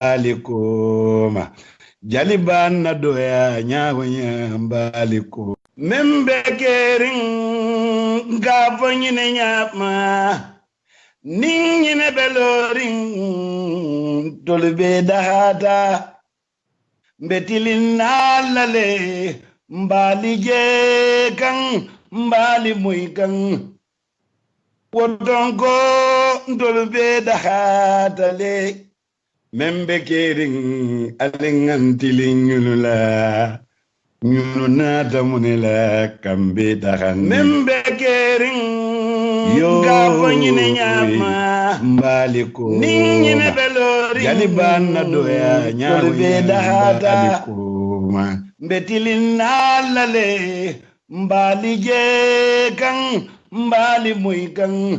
alikuma jaliban na doya nyahunya baliko membe kerin gafonyine nyama ninyine belorin tolbe dahata betilin nalale mbali je kan mbali muy kan wodongo tolbe dahata le membe kering alingantilin nyulula nyuluna tamunela kambe dahan membe kering yo gafonyine nyama mbaliko ninyine belori jaliban na doya nyalbe dahata betilin nalale mbali je kan mbali muy kan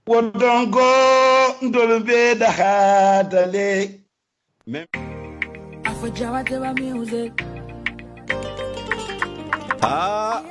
wodongo ndolbe dahata le Afrojawa music.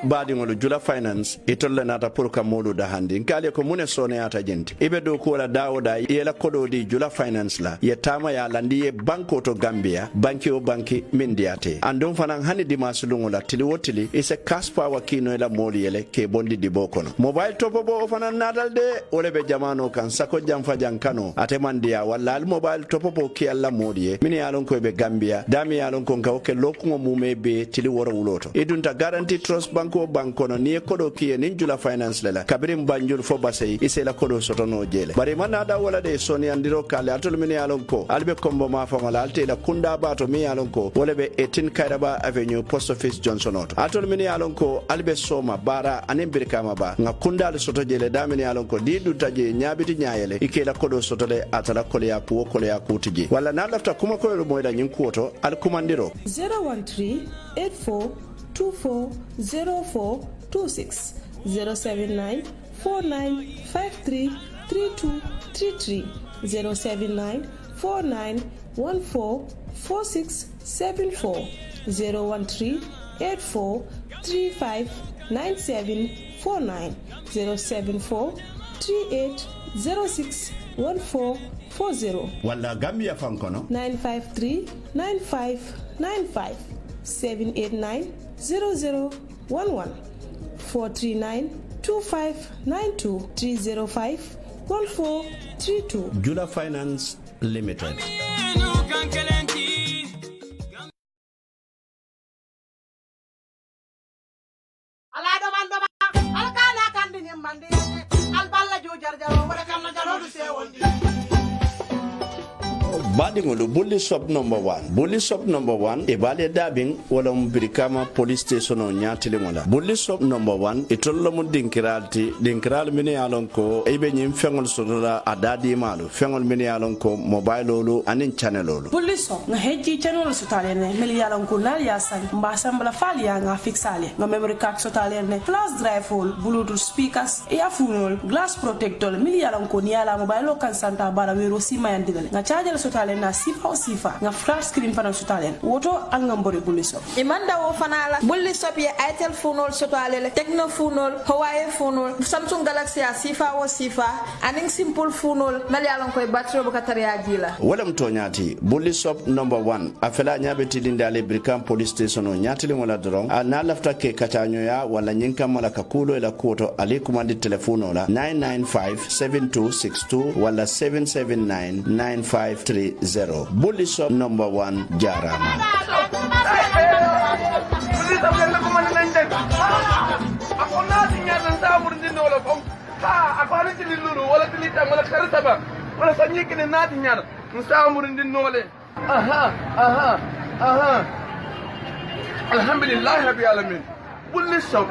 Badingolo Jula Finance itolle nata pour ka modu da handi nkale ko mune sone ata jenti ibe do ko la dawoda yela kodo di Jula Finance la yetama ya landi ye banko to Gambia banki o banki mindiate andon fanan hani dimasulungo la tili wotili ise cash power kino la modi yele ke bondi di bokono mobile top bo fanan nadal de ole be jamano kan sako jamfa jankano ate mandia walla al mobile top bo ki alla modi ye mini alon ko be Gambia dami alon ko ngawke lokumo mume be tili woro wuloto edunta Guarantee Trust Banko Bankono ni kodo kiye nin Jula Finance lela kabirim banjul fo basay isela kodo sotono jele bari manada wala de soni andiro kale atol mini alonko albe kombo ma famala alte la kunda bato mi alonko wala be 18 Kairaba Avenue Post Office Johnson Auto atol mini alonko albe soma bara anen birkama ba nga kunda le soto jele damini alonko di dutaje nyabiti nyaayele ikela kodo sotole atala kole ya puo kole ya kutiji wala na lafta kuma ko lo moyda nyin kuoto al kumandiro 013-8424-0426 079-4953-3233 079-4914-4674 013-8435-9749 074-3806-1440 wala Gambia fankono 953-9595 789-0011 439-2592 305-1432 Jula Finance Limited. Badingolo bully shop number 1 bully shop number 1 e bale dabing wala mbirikama police station o nyatile wala bully shop number 1 e tollo mun dinkiral mini alon ko e be nyim fengol sodola adadi malu fengol mini alon ko mobile lolu anin channel lolu bully shop na heji channel sotale ne mili alon ko nal ya san mba sambla fali ya nga fixale nga memory card sotale ne flash drive hole bluetooth speakers e afunol glass protector mili alon ko ni ala mobile lo kan santa bara wero sima yandigale nga charger sotale na sifa nga flat screen fana sotalen woto angambore bulli shop imanda wo fana la bulli shop ye itel phone sotale techno phone Huawei phone Samsung Galaxy a sifa wo sifa aning simple phone mali alon koy battery bukatari ajila wala mtonyati bulli shop number 1 afela nyabeti dindale Brikam police station o nyatile wala drong na lafta ke katanyo ya wala nyinka mala kakulo ila kuoto alikumandi telefono la 995-7262 wala 779-9530 bully shop number 1 Jarama alhamdulillah rabbil alamin bully shop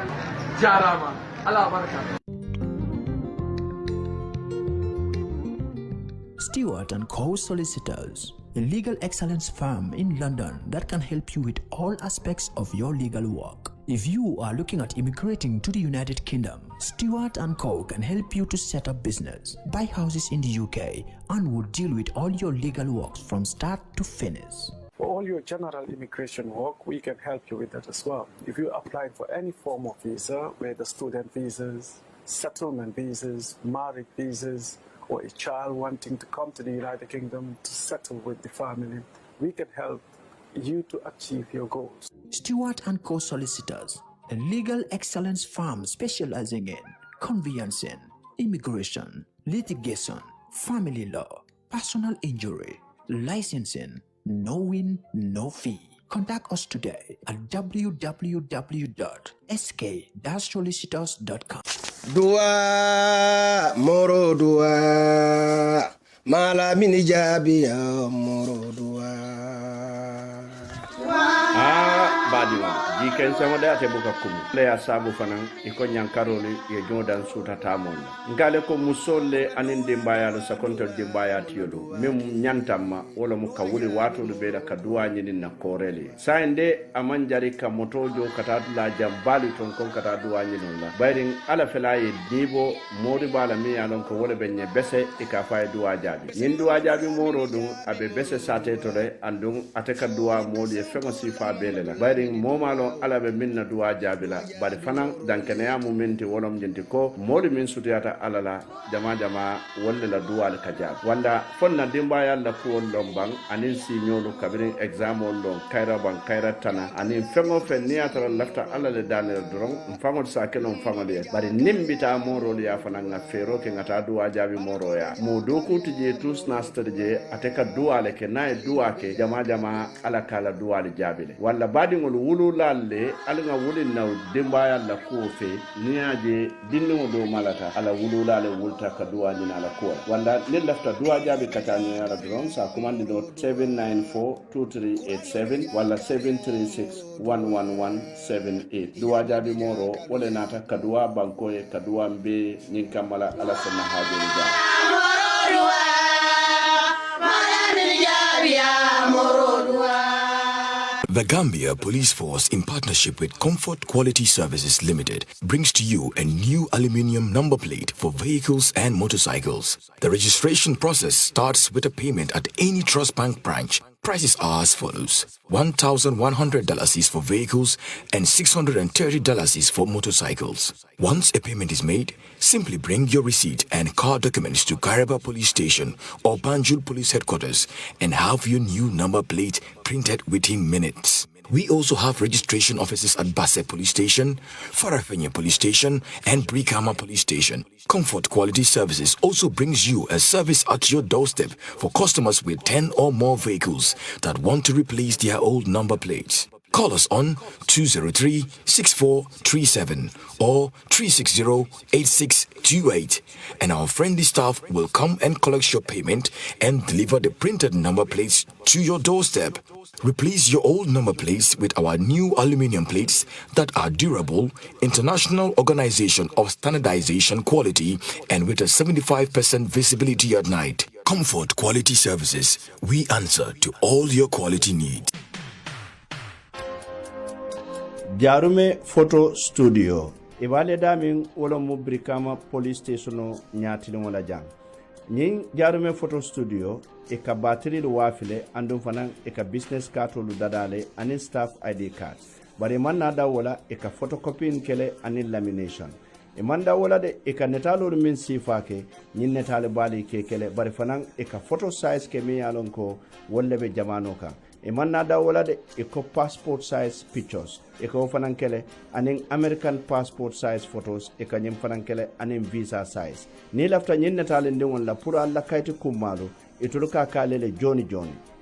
Jarama ala barakatuh. Stewart & Co. Solicitors, a legal excellence firm in London that can help you with all aspects of your legal work. If you are looking at immigrating to the United Kingdom, Stewart & Co. can help you to set up business, buy houses in the UK, and will deal with all your legal works from start to finish. For all your general immigration work, we can help you with that as well. If you apply for any form of visa, whether student visas, settlement visas, marriage visas, or a child wanting to come to the United Kingdom to settle with the family, we can help you to achieve your goals. Stewart & Co. Solicitors, a legal excellence firm specializing in conveyancing, immigration, litigation, family law, personal injury, licensing, no win, no fee. Contact us today at www.sk-solicitors.com. Dua moro dua mala mini jabiya moro dua. Badima jiken sama da te buka kumu le ya sabu fanan iko nyankaroli ye jodan suta tamonda ngale ko musole anin dimbaya lo sakonto dimbaya tiyodo mem nyantama wala mu kawuli wato do beda ka duwani nin na koreli sainde amanjari ka motojo kata la jambali ton kon kata duwani non la bayrin ala felaye dibo modi bala mi alon ko wala benye bese e ka fay duwa jabi nin duwa jabi moro dum abe bese sate to re andum ateka duwa modi e fema sifa bele la bayrin momalo ala be minna duwa jabila bari fanan dankene ya mumenti wolom jenti ko modi min sutiyata ala la jama wolle la duwa al kajab wanda fonna dimba yalla ko lombang anin si nyolu kabirin exam lon kaira ban kaira tana anin fengo fen niata lafta ala le danel dron mfango sa kenon famale bari nimbita moro ya fanan na fero ke ngata duwa jabi moro ya modo ko tije tus nasterje ateka duwa le ke nay duwa ke jama ala kala duwa le jabile walla badi ngol wulu lalle alga wulin naw dimbaya la ko fe niaje dinno do malata ala wulu lalle wulta ka duwa ni ala ko walla ne lafta duwa jabi katani ala dron sa commande do 7942387 walla 7361178 duwa jabi moro wala nata ka duwa banko e ka duwa mbe nyin kamala ala sanna haje ni ja The Gambia Police Force, in partnership with Comfort Quality Services Limited, brings to you a new aluminium number plate for vehicles and motorcycles. The registration process starts with a payment at any Trust Bank branch. Prices are as follows. $1,100 is for vehicles and $630 is for motorcycles. Once a payment is made, simply bring your receipt and car documents to Kairaba Police Station or Banjul Police Headquarters and have your new number plate printed within minutes. We also have registration offices at Basse Police Station, Farafenye Police Station, and Brikama Police Station. Comfort Quality Services also brings you a service at your doorstep for customers with 10 or more vehicles that want to replace their old number plates. Call us on 203-6437 or 360-8628 and our friendly staff will come and collect your payment and deliver the printed number plates to your doorstep. Replace your old number plates with our new aluminum plates that are durable, international organization of standardization quality, and with a 75% visibility at night. Comfort Quality Services. We answer to all your quality needs. Jarume Photo Studio. Ibale damin wala mu Brikama Police Station nyatili wala jang. Nying Jarume Photo Studio eka battery lu wafile andum fanan eka business card lu dadale anin staff ID card. Bari man nada wala eka photocopy kele anin lamination. Imanda wala de eka netalo min sifake nyin netale bali ke kele bari fanan eka photo size ke mi yalon ko wolle be jamano ka. Imanna da wala de eko passport size pictures eko fanankele aning American passport size photos eka nyim fanankele aning visa size ni lafta nyin netale ndingon la pura alla kayti kumalo ituluka kalele joni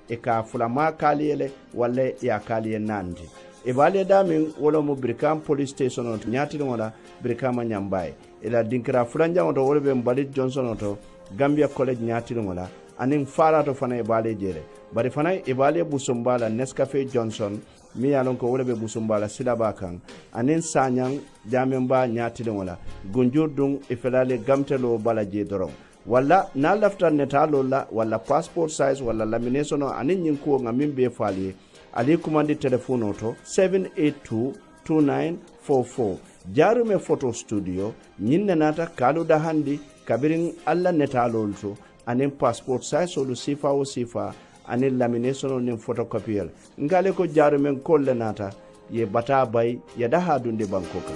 eka fulama kalele wale ya kaliye nandi ibale damin wala mu Brikam Police Station on nyati wala Brikama nyambaye ila dinkira fulanja on to wolbe Mbalit Johnson on Gambia College nyati wala aning fara to fana ibale jere bari fana ibale busumbala Nescafe Johnson mi yalon ko wolbe busumbala silaba kan anin sanyang jamemba nyati wala gunjur dung ifelale gamtelo bala je doron wala na lafta netalo la wala passport size wala lamination anin nyinko ngamin be fali ali kumandi telephone auto 7822944 Jarume Photo Studio nyinna nata kalu da handi kabirin alla netalo to anin passport size olu sifa o sifa anin lamination nin photocopier ngale ko Jarume kolle nata ye bata bay ya daha dunde bankoka.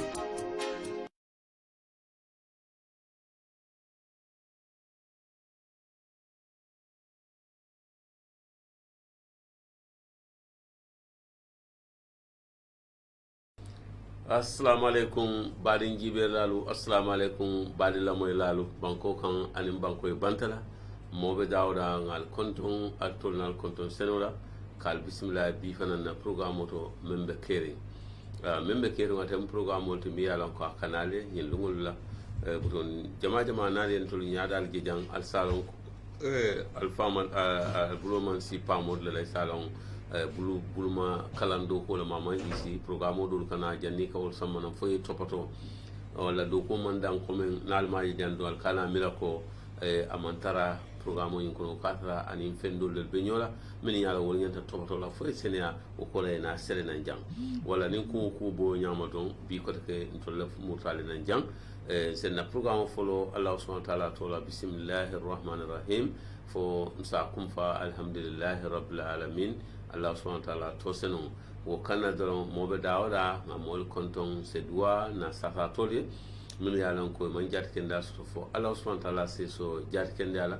assalamu alaikum badin jibe lalu assalamu alaikum badi lamoy lalu banko kan anim banko e bantala mobe dawda ngal konton altolnal konton senola kal bismillah bi fanana programme to membe keri ngatem programme to mi yala ko kanale yin lungul la buton jama na len tol nyaadal gi jang al salon al faman al buloman si pamod le salon buluma kalando ko la mama isi programme do kana janni kawol samana foy topato wala do ko man dan ko men nalma yi dan do al kala mila ko amantara programme yin ko katra ani fendol le benyola min yala wol nyanta topato la foy senia o ko le na sele nan jang wala nin ko bo nyama don bi ko ke tolle mutale nan jang c'est na programme follow Allah subhanahu wa ta'ala to la bismillahir rahmanir rahim fo msa kumfa alhamdulillahi rabbil alamin Allah subhanahu wa ta'ala to seno wo kana doron mobe dawda ngamol konton se dua na safa tole min yalan ko man jat kenda so fo Allah subhanahu wa ta'ala se so jat kenda ala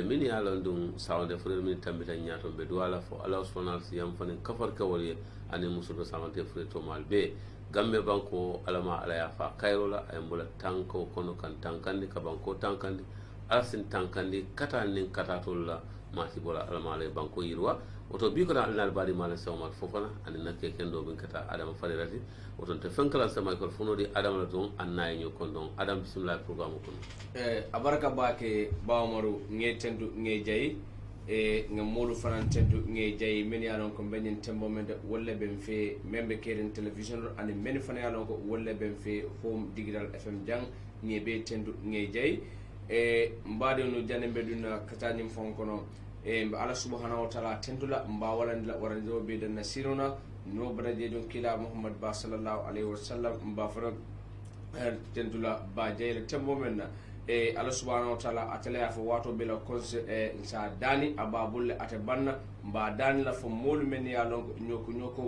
min yalan dum sawde fure min tambita nyato be duala fo Allah subhanahu wa ta'ala yam fanen kafar kawali ani musudo sawante fure to malbe gambe banko alama ala ya fa kayrola ay mbula tanko kono kan tankandi ka banko tankandi alasin tankandi kata nin kata tolla ma sibola alama ala banko yirwa oto bi ko dal bari mala sawmal fofana ani nakke kendo bin kata adama farirati oto te fankala sa microphone di adama la don anay ñu kon don adam bismillah programme ko abaraka baake bawmaru nge tendu nge jayi nga molu fanan tendu nge jayi men yalon ko benyen tembo men wolle ben fe membe keren television ani men fana yalon ko wolle ben fe home digital fm jang nge be tendu nge jayi mbade no janembe duna katani fonkono mbe ala subhanahu wa ta'ala tentula mba walandila waranjo be dan nasiruna no baraje don kila muhammad ba sallallahu alaihi wasallam mba fara tentula ba jayre tembo men ala subhanahu wa ta'ala atala ya fo wato bela konse sa dani ababulle ate banna mba dani la fo molu men ya lon nyoko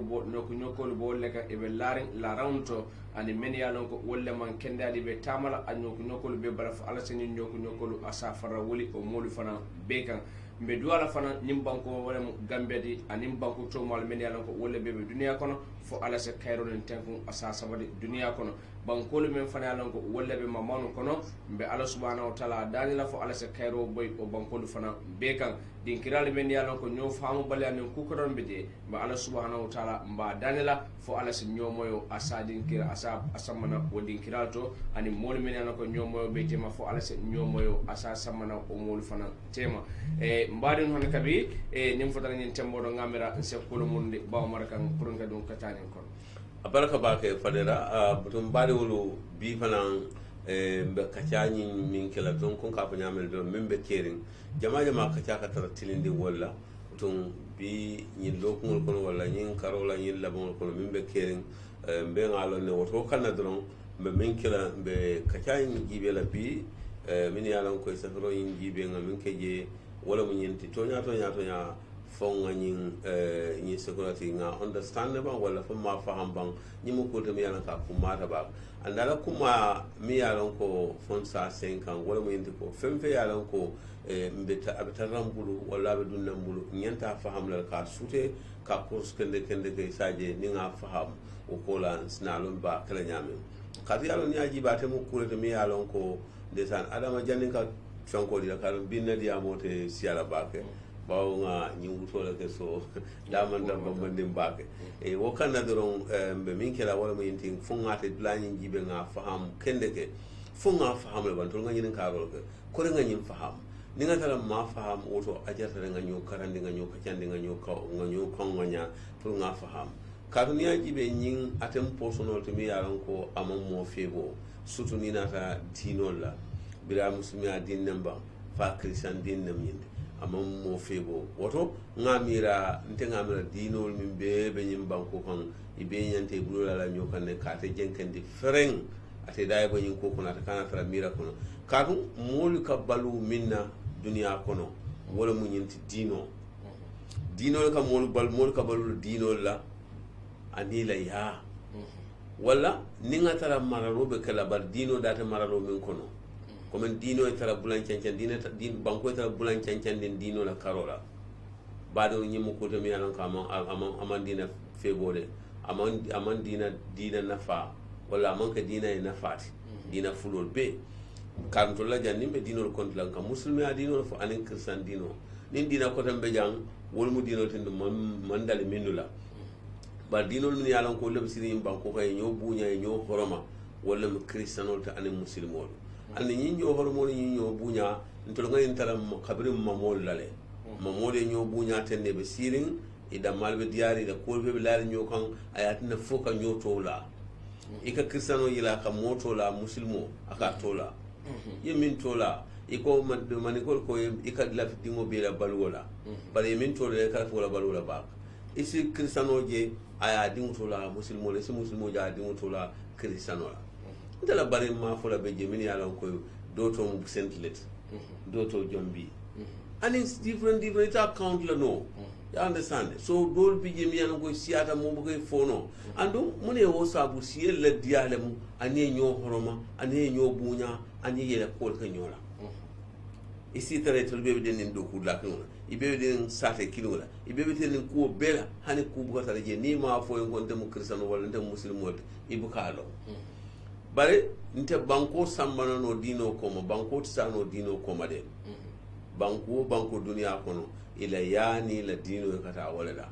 bo leka e be larin la rawnto ani men ya lon ko wolle man kendadi be tamala nyoko be bala fo ala sen nyoko asafara woli o molu fana be kan mbe duwala fana nim banko wala gambe di anim banko to mal men yalan ko wolle be duniya kono fo ala se kayro len tenku asa sabade duniya kono banko le men fana yalan ko wolle be mamanu kono mbe ala subhanahu wa ta'ala dani la fo ala se kayro boy o banko lu fana be kan din kirale men yalan ko nyo faamu bale anen ku ko don be de mbe ala subhanahu wa ta'ala mba dani la fo ala se nyomoyo asa din kira asa asamana o din kirato ani mol men yalan ko nyomoyo be tema fo ala se nyomoyo asa samana o mol fana tema mbaɗen hono kabi nim fotana ñin temboɗo gamira sekkolo munde bawa marakan pour nga ɗum katanen kon a baraka bake fadera tum mbaɗewolu bi fanan mbe kacañi min kela ton kon ka ko ñamel do min be kerin jama kaca ka tara tilindi walla tum bi ñin lokugol kono walla ñin karola ñin labogol kono min be kerin mbe ngalon ne woto kanna doron mbe min kela mbe kacañi jiɓela bi min yalan koye safiro yin jiɓe nga min keje wala mu ñinti toña fonga ñin ñi sécurité nga understand ba wala fa ma faham ban ñi mu ko tam yalan ka kumata ba andala kuma mi yalan ko fon sa 5 ans wala mu ñinti ko femfe yalan ko mbeta abitaram bulu wala be dunna bulu ñanta faham la ka sute ka course kende ke saje ni nga faham o ko la snalon ba kala ñamen ka yalan ñaji ba te mu kurete mi yalan ko desan adama jannin ka fanko di ka binna di amote siala bake bawo nga ñi wutola ke so daman dam bambandin bake wo kanna doron be min kala wala mo yintin fungate dulani jibe nga faham kende ke funga faham le bantul nga ñin karol ke ko nga ñin faham ni nga tala ma faham woto ajarta nga ñoo karandi nga ñoo kacandi nga ñoo kongonya pour nga faham kadunya jibe ñin atem posonol to mi yaran ko amam mo febo surtout ni nata dinol la bira muslimiya din namba fa christian din nam yinde amam mo febo woto ngamira nte ngamira dinol min be nyim banko kan ibe nyante bulula la nyokane kate jenkandi fereng ate dai bo nyin ko kuna kana tara mira kono kadu molu ka balu minna duniya kono wala mu nyinti dino ka molu ka balu dino la anila ya wala ninga tara mararobe kala bar dino data mararo min kono comme dino e tara bulan cancan din banko e tara bulan cancan din dino la karola bado nyimu ko to mi alan ka amandina febode aman dina nafa wala aman ka dina e nafati dina fulol be kan to la janni be dinol kontlan ka muslimi a dinol fo anen christian dino nin dina ko tan be jang wol mu dinol tin man dal minula ba dinol min yalan ko leb sirin banko kay ñoo buña e ñoo horoma wala mu christianol ta anen muslimol andi ñi ñoo hormo ñi ñoo buña ntol ngay taram kabrim mamol lale mamol e ñoo buña tenne be sirin ida malbe diari da kolbe be laari ñoo kan ayatina foka ñoo tola ika christiano yila ka motola muslimo aka tola yemin tola iko manikol ko ika lafi dingo be la balwola bare yemin tola ka fola balwola ba isi christiano je aya dingo tola muslimo le si muslimo ja dingo tola christiano la ndala bare ma fola be je min yala ko doto mu sentlet doto jombi and it's different it account la no you understand so dol bi je mi yana ko siata mo ko fono ando mune wo sabu siel la diale mu ani ño horoma ani ño buña ani yele kol ka ñola isi tare tol be den do ku la ko ibe den sate kilo la ibe den ku bela hani ku bu tare je ni ma fo en gonte mu kristano wala ndem muslimo ibu kalo bare nte banko sambana no dino ko mo banko tsano dino ko ma de banko duniya kono ila yani la dino kata wala da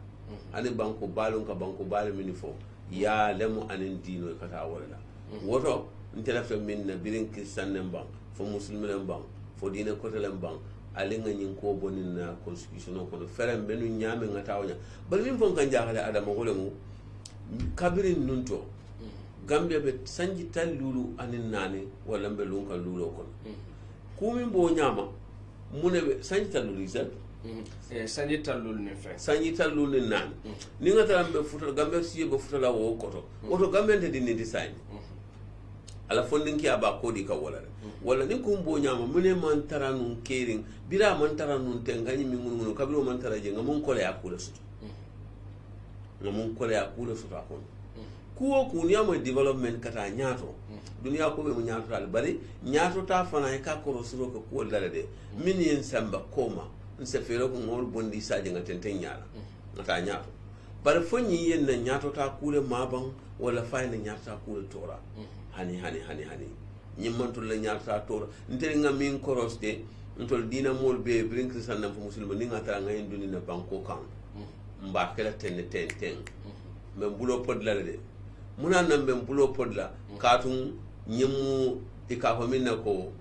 ani banko balon ka banko bal minifo ya lemu anin dino kata wala da woto ntela fe minna birin kristan ban fo muslimin ban fo dina ko telen ban alinga nyin ko bonin na constitution ko ferem benu nyame ngata wanya bal min fon kan jaxale adama wala mu kabirin nunto gambia be sanji talulu anin nane wala be lunka lulo kon kumin bo nyama mune sanji talulu izal sanji talul ni fe sanji talul ni nan ni nga tarambe futa gambe siye be futa la wo koto woto gambe de dinni di sanji ala fondin ki aba kodi ka wala ni kumbo nyama mune man taranun kering bira man taranun tengani mi ngunu kabiro man taraje ngamun kole akula suto ngamun kole akula suto akon kuwo kunya mo development kata nyato dunia ko be mo nyato al bari nyato ta fana ka ko suro ko ko dalade min yen samba koma nse fere ko ngol bondi saje ngaten nyala ngata nyato bari fonyi yen na nyato ta kule maban wala fayna nyato ta kule tora hani nyimmantul la nyato ta tora ntere ngamin koroste ntol dina mol be brin krisan na musulma ni ngata ngayen dunina banko kan mba kala ten me bulo podla de muna nan ben bulo podla katun nyimu ikafa minna ko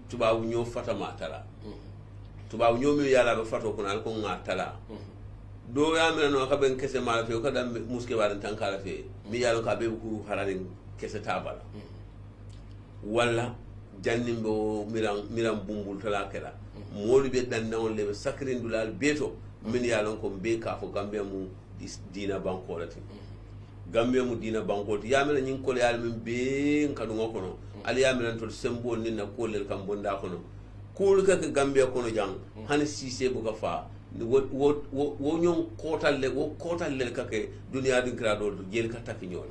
tubabu nyo fata matala tubabu nyo mi yala be fato ko nan ko ngatala do ya mi no ka ben kese mala fe ko dam muske wadan tankala fe mi yalo ka be ku hararin kese tabala wala jannimbo miram bumbul tala kala molu be dan nawon le sakrin dulal beto min yalon ko be ka fo gambe mu dina banko lati gambe mu dina banko ti yamela nyin ko yal min be kadu ngokono ali yamela to sembo ni na ko lel kam bonda kono kul ka gambe kono jang han sise bu ka fa wo nyon kotal le ka ke dunya din krado jel ka takki nyol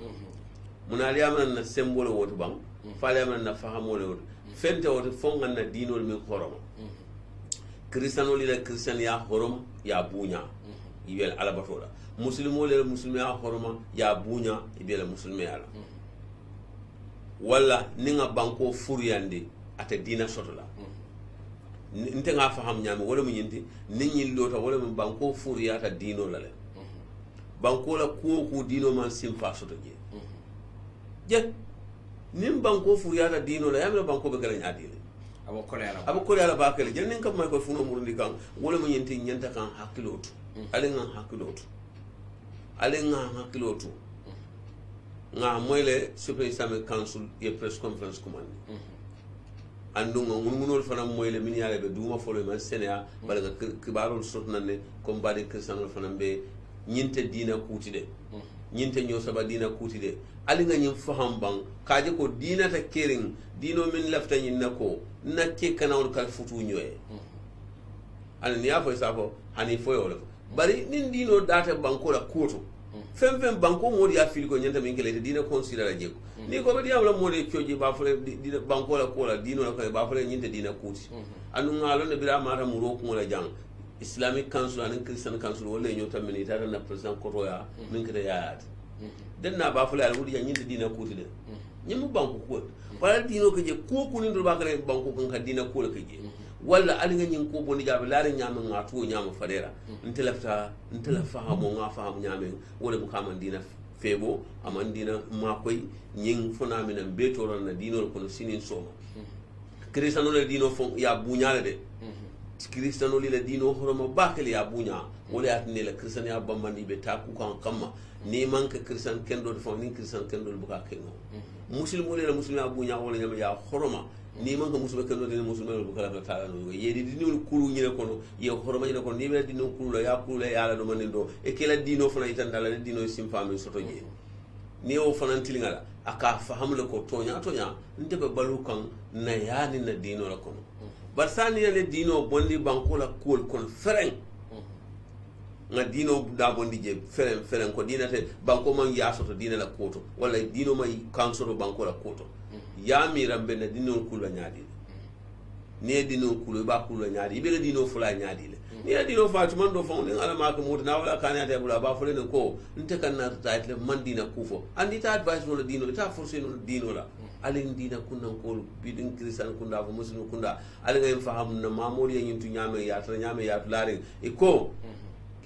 munali yamela na sembo le wotu bang fale yamela na fahamo le wotu fente wotu fonga na dinol mi koroma kristiano li la kristian ya horom ya bunya ibel alabatola muslimo le muslimi ya horoma ya bunya ibel muslimi ya la wala ninga banko furiyande ate dina sotola nte nga faham nyame wala mu nyinti ninyi lota wala mu banko furiyata dino la le banko la ko dino man simfa soto je nim banko furiyata dino la yamla banko be gala nyaadile abo kole ala bakale jennin kam may ko funo murundi kan wala mu nyinti nyanta kan hakilotu alenga hakilotu nga moyle super islamic council ye press conference command andunga ngungunol fana moyle min yale be duma folo man senya balaga kibarol sotnane comme bade kristanol fana be nyinte dina kuti de nyinte nyo saba dina kuti de alinga nyim faham bang kaje ko dina ta kering dino min lafta nyin nako nakke kanawol kal futu nyoy an niya fo safo hani fo yolo bari nin dino data banko la koto fem banko modi ya fili ko nyanta min kele dina considera jeko ni ko be diam la modi choji ba fole dina banko la ko la dino la ko ba fole nyinte dina kuti anu ngalo ne bira mara muro ko la jang islamic council and christian council wala nyota min itata na president koto ya min kete yaat den na ba fula ala wudi nyinde dina kuti de nyimu banku ko wala dino ke je ko ko ni do ba kare banku kan ka dina ko ke je walla ali nga nyin ko boni jabe la nyama ngatu nyama fadera ntela fahamo nga fahamo nyame wala mu kama dina febo amandina ma koy nyin fona mina beto ron na dino ko no sinin soma kristano le dino fon ya bunyale de kristano le dino horoma bakali ya bunya wala atne la kristano ya bambandi be taku kan kamma ni manka kristan kendo fon ni kristan kendo buka kengo muslimu le muslimu ya bunya wala nyama ya horoma ni manka muslimu kendo de muslimu buka la taala no yedi dino kulu nyine kono ye horoma nyine kono ni be dino kulu ya la do manindo e kala dino fona itandala dino simfami soto je ni o fana tilingala aka fahamle ko tonya nte be balu kan na yani na dino la kono bar sani le dino bondi banko la kol kon fereng nga dino da bondi je fereng ko dina te banko man ya soto dina la koto wala dino mai kansoro banko la koto ya mi rambe na dino kula nyaadi ne dino kula ba kula nyaadi be dino fula nyaadi le ni dino fatu man do fon ala ma ko mutna wala kana ta bula ba fule ko nte kan na ta le man dina kufo andi ta advice no dino ta force no dino la alin dina kunna ko bidin kristian kunda ko muslim kunda alin ngam faham na mamori yin tu nyame ya lare e ko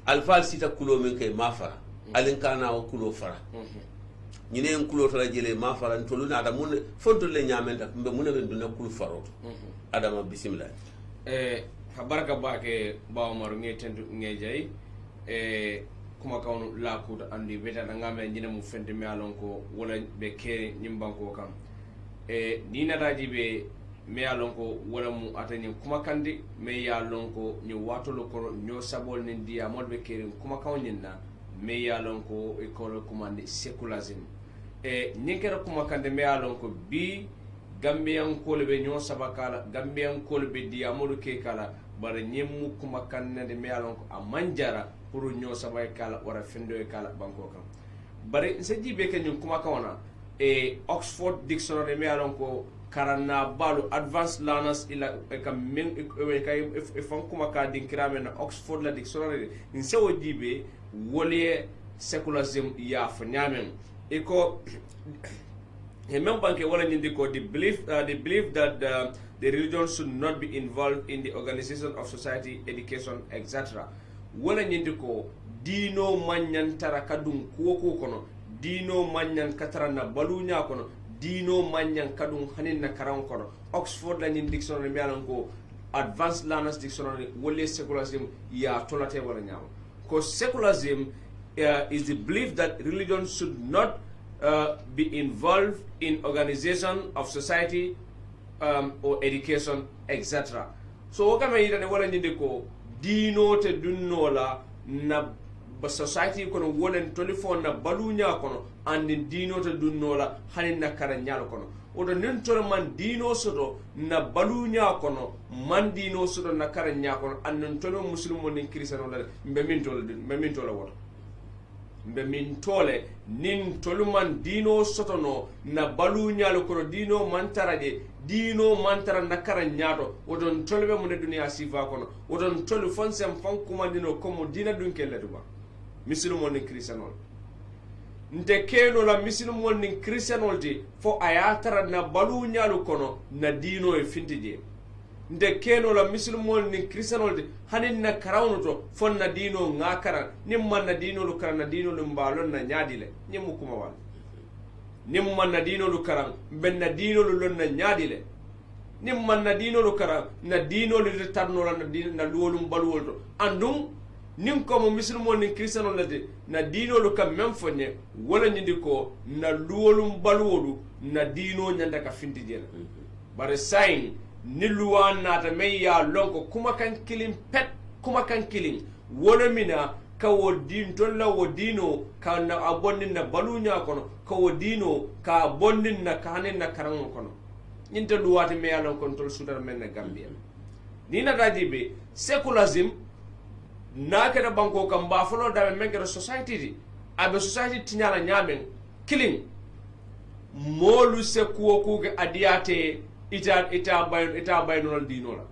alfal sita kulo men kay mafara alin kana o kulo fara ñine en kulo fara jele mafara ntolu na ada mun fonto le nyame ta mbe mun be dunna kulo faroto adama bismillah barka bake bawo maru nge tendu nge jay kuma kawnu la kuta andi beta da ngame ñine mu fente mi alon ko wala be kere nyimbanko kam ni nataji be me ya lon ko wala mu atani kuma kandi me ya lon ko ni watolo ko nyo sabol ni dia modbe kerin kuma kawnina me ya lon ko e ko commande secularism nyekere kuma kandi me ya lon ko bi gambian ko be nyo sabakala gambian ko be dia modu ke kala bare nyemu kuma kannade me ya lon ko amanjara pour nyo sabakala wara fendo e kala banko kam bare se jibe ke nyum kuma kawana Oxford Dictionary me ya lon ko karana balu advanced learners ila ka men ka fon kuma ka dinkirame na Oxford la dictionary in sewo jibe wole secularism ya fanyamen eko même banke wala nyindi ko the belief that the religion should not be involved in the organization of society, education, etc. wala nyindi ko dino manyan tarakadum kuoko kono dino manyan katarana balunya kono dino manyan kadum hanin na karan kono Oxford la nyin dictionary mi alan ko advanced learners dictionary wole secularism ya tolate wala nyama ko secularism is the belief that religion should not be involved in organization of society or education, etc. So wakama yida ne wala nyinde ko dino te dunnola na society kono wonen 24 na balunya kono andi dino te dunnola hanin na karanyalo kono odo nin tole man dino soto na balunya kono man dino soto na karanya kono annon tole muslimo nin kristano la mbe min tole woto mbe min tole nin tole man dino soto no na balunya lo kono dino man taraje dino mantara na karanyato odon tole be mun dunya sifa kono odon tole fonsem fon kumandino komo dina dunkelle duba misilumol nin kristianol nte keno la misilumol nin kristianol ti fo ayatara na baluñalu kono na dino e fintije nte keno la misilumol nin kristianol ti hanin na karawno to fon na dino ngakara nimman na dino lu kara na dino lu mbalon na nyaadile nyemu kuma wal nimman na dino lu kara ben na dino lu lon na nyaadile nimman na dino lu kara na dino lu tarno la na luwolum baluwol to andum nin ko mo misilmo nin kristiano lade na dino lu kam mem fonye wala nyindi ko na luwolum balwolu na dino nyanda ka finti jela bare sain ni luwan nata me ya lonko kuma kan kilin pet kuma kan kilin wala mina ka wodin tolla wodino ka na abonnin na balunya kono ka wodino ka abonnin na kanen na karan kono nyinta luwati me ya lonko tol sudar men na Gambia ni na dajibe secularism na keda banko kam ba folo da men keda society di abe society tinyala nyamen killing molu se kuo kuge adiate ita baynol dinola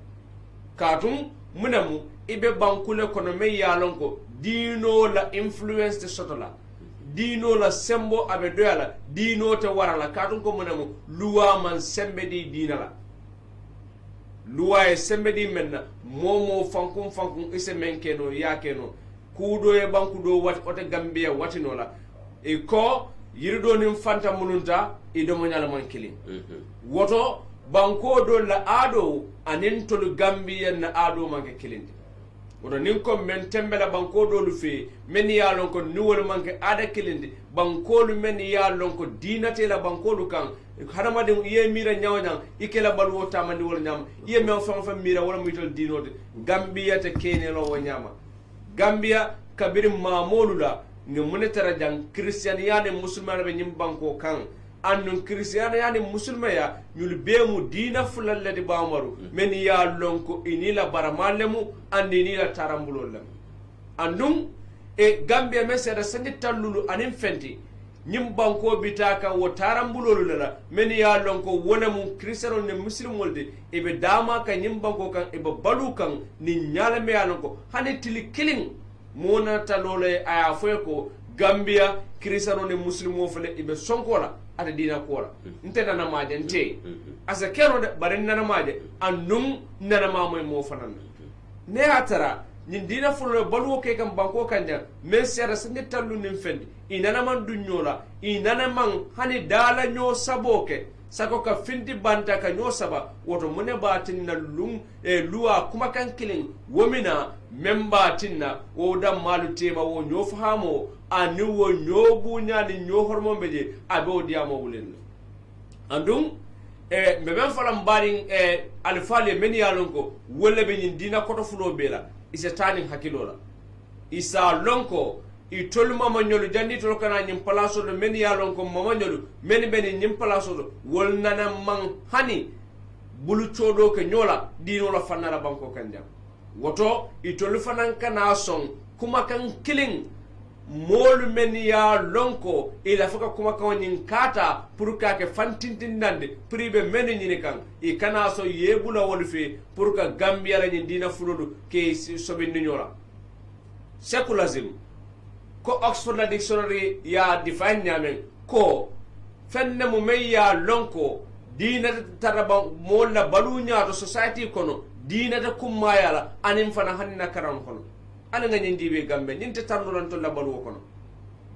katum munamu ibe bankule kono me yalon ko dino la influence de sotola dino la sembo abe doyala dino te warala katun ko monamo luwa man sembe di dina la luwa e sembe di menna momo fankun ise menkeno yakeno kudo e banku do wat ote Gambia watino la e ko yirido nim fanta mununta e do mo nyala man kilin woto banko do la ado anin tolu Gambia na ado manke kilindi woto nin ko men tembela banko do lu fe men ya lon ko niwol manke ada kilindi banko lu men ya lon ko dinate la banko lu kan hadama de ye mira nyawnya ikela balwo tamandi wol nyam ye men fam mira wala mutal dinote Gambia te kene lo wo nyama Gambia kabiri mamolu la ngi munetara jang Christianiyane musulmane be nyim banko kan annun Christianiyane musulmaya nyul bemu dina fulalle di bamaru men ya lonko inila baramalemu andini la tarambulolem andum e Gambia mesere sandi tallulu anin fenti nyim banko bitaka wo tarambulolu la men ya lonko wona mu Christiano ne muslimolde e be dama ka nyim banko kan e be balu kan ni nyala me ya lonko hani tili killing mona talole aya foy ko Gambia Christiano ne muslimo fele ibe sonkola ata dina kola nte nana maje nte asa kero de bare nana maje annum nana mamoy mo fanan ne atara nyin dina fulo balu ke kam banko kanja men sera sande tallu nim fendi inana man dunyola inana man hani dala nyo saboke sako ka finti banta ka nyo saba woto mune batin na lum e luwa kuma kan kilin womina memba tinna wo dam malu tema wo nyo fahamo ani wo nyo bunya ni nyo hormon beje abe o diamo wulen andum e me ben falam barin e alfale men yalonko wolle be nyin dina koto fulo bela isa tanin hakilola isa lonko i tolu mamanyolu jandi tolu kana nyim palaso do men yalonko mamanyolu men ben nyim palaso do wol nana man hani bulu chodo ke nyola dino la fanara banko kanja woto i tolu fanan kana son kuma kan killing molu men ya lonko ila faka kuma kan nyin kata pour ka ke fantintindande pribe men nyini kan i kana so yebula wolfe pour ka Gambia la nyin dina fulodu ke sobe nyola secularism ko Oxford Dictionary ya define nyamen ko fenne mu me ya lonko dina taraba molla balunya to society kono dina ta kummayala anim fana hanna karam kono ala nga nyindi be Gambe nyinte tanduran to la baluwo kono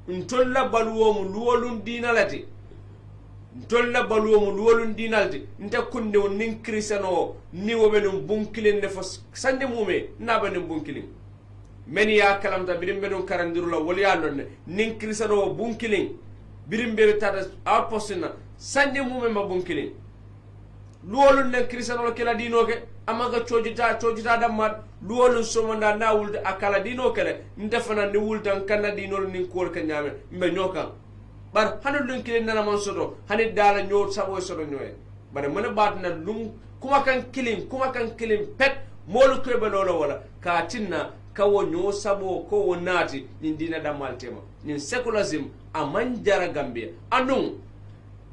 ntolla baluwo mu luwolun dina lati ntolla baluwo mu luwolun dina lati nte kunde nin Christiano ni wobenum bunkilin ne fo sande mume na benum bunkilin men ya kalamta birim benum karandiru la wol ya nonne nin Christiano bunkilin birim be tata outpostina sande mume ma bunkilin luwolun ne Christiano la kala dino ke amaga chojita dammat luwolun somonda na wulde akala dino kele ndefana ni wuldan kanna dino nin kol ka nyame mbe nyokan bar hanu lun kilin nana man soto hani dala nyo sabo soto nyoy bare mona batna lum kuma kan kilin pet molu ko be lolo wala ka tinna kawo nyo sabo ko wonati nin dina damal tema nin secularism amanjara Gambia andun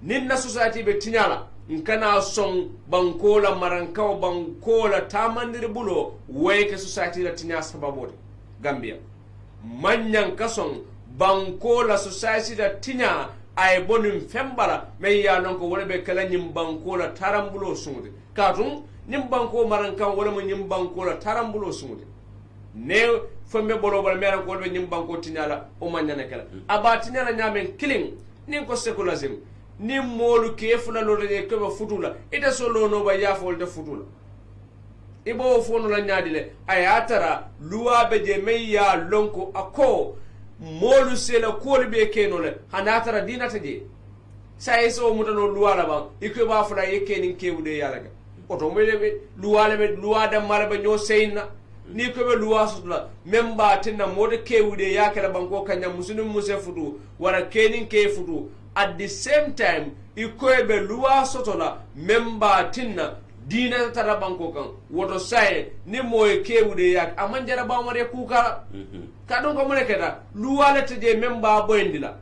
nin na society be tinyala nkana son bankola marankaw bankola tamandir bulo wayke society la tinya sababote Gambia manyan kason bankola society la tinya ay bonum fembara me ya non ko wala be kala nyim bankola tarambulo sumude katun nyim banko marankaw wala mo nyim bankola tarambulo sumude ne fombe bolo bal meran ko be nyim banko tinyala o manyana kala aba tinyala nyamen killing nin ko secularism ni molu ke fula lo de ke ba futula ita solo no ba ya fol de futula ibo fono la nyaadile ayatara luwa be je meya lonko ako molu sela ko be keno le hanatara dinata je sai so mutano luwa la ba ikwe ba fula yake nin kewude yalaga oto mele luwa le luwa da mala ba nyo seyna ni ko be luwa sutula memba tinna mode kewude yakala banko kanya muslim muse futu wara kenin ke futu at the same time ikoebe luwa sotola memba tinna dina tara banko kan woto sai ni moye kewude yak amanjara ba mare kuka kadon ko mone keda luwa le teje memba boyndila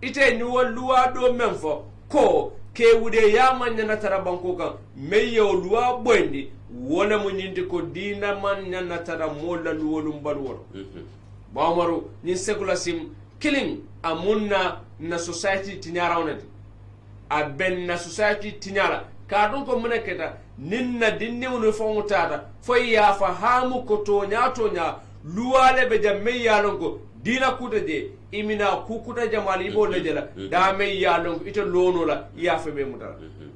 ite ni wol luwa do memfo ko kewude ya manya tara banko kan meyo luwa boyndi wala mo nyindi ko dina man nyana tara molla luwolum balworo ba maru ni secularism killing amunna na society tinyara onati a ben na society tinyara kadon ko mune keta ninna dinne wono fo mutata fo ya fahamu ko to nya luwale be jamme yalongo dina kuta je imina kukuta jamali bo lejela da me yalongo ito lono la ya fe be mutara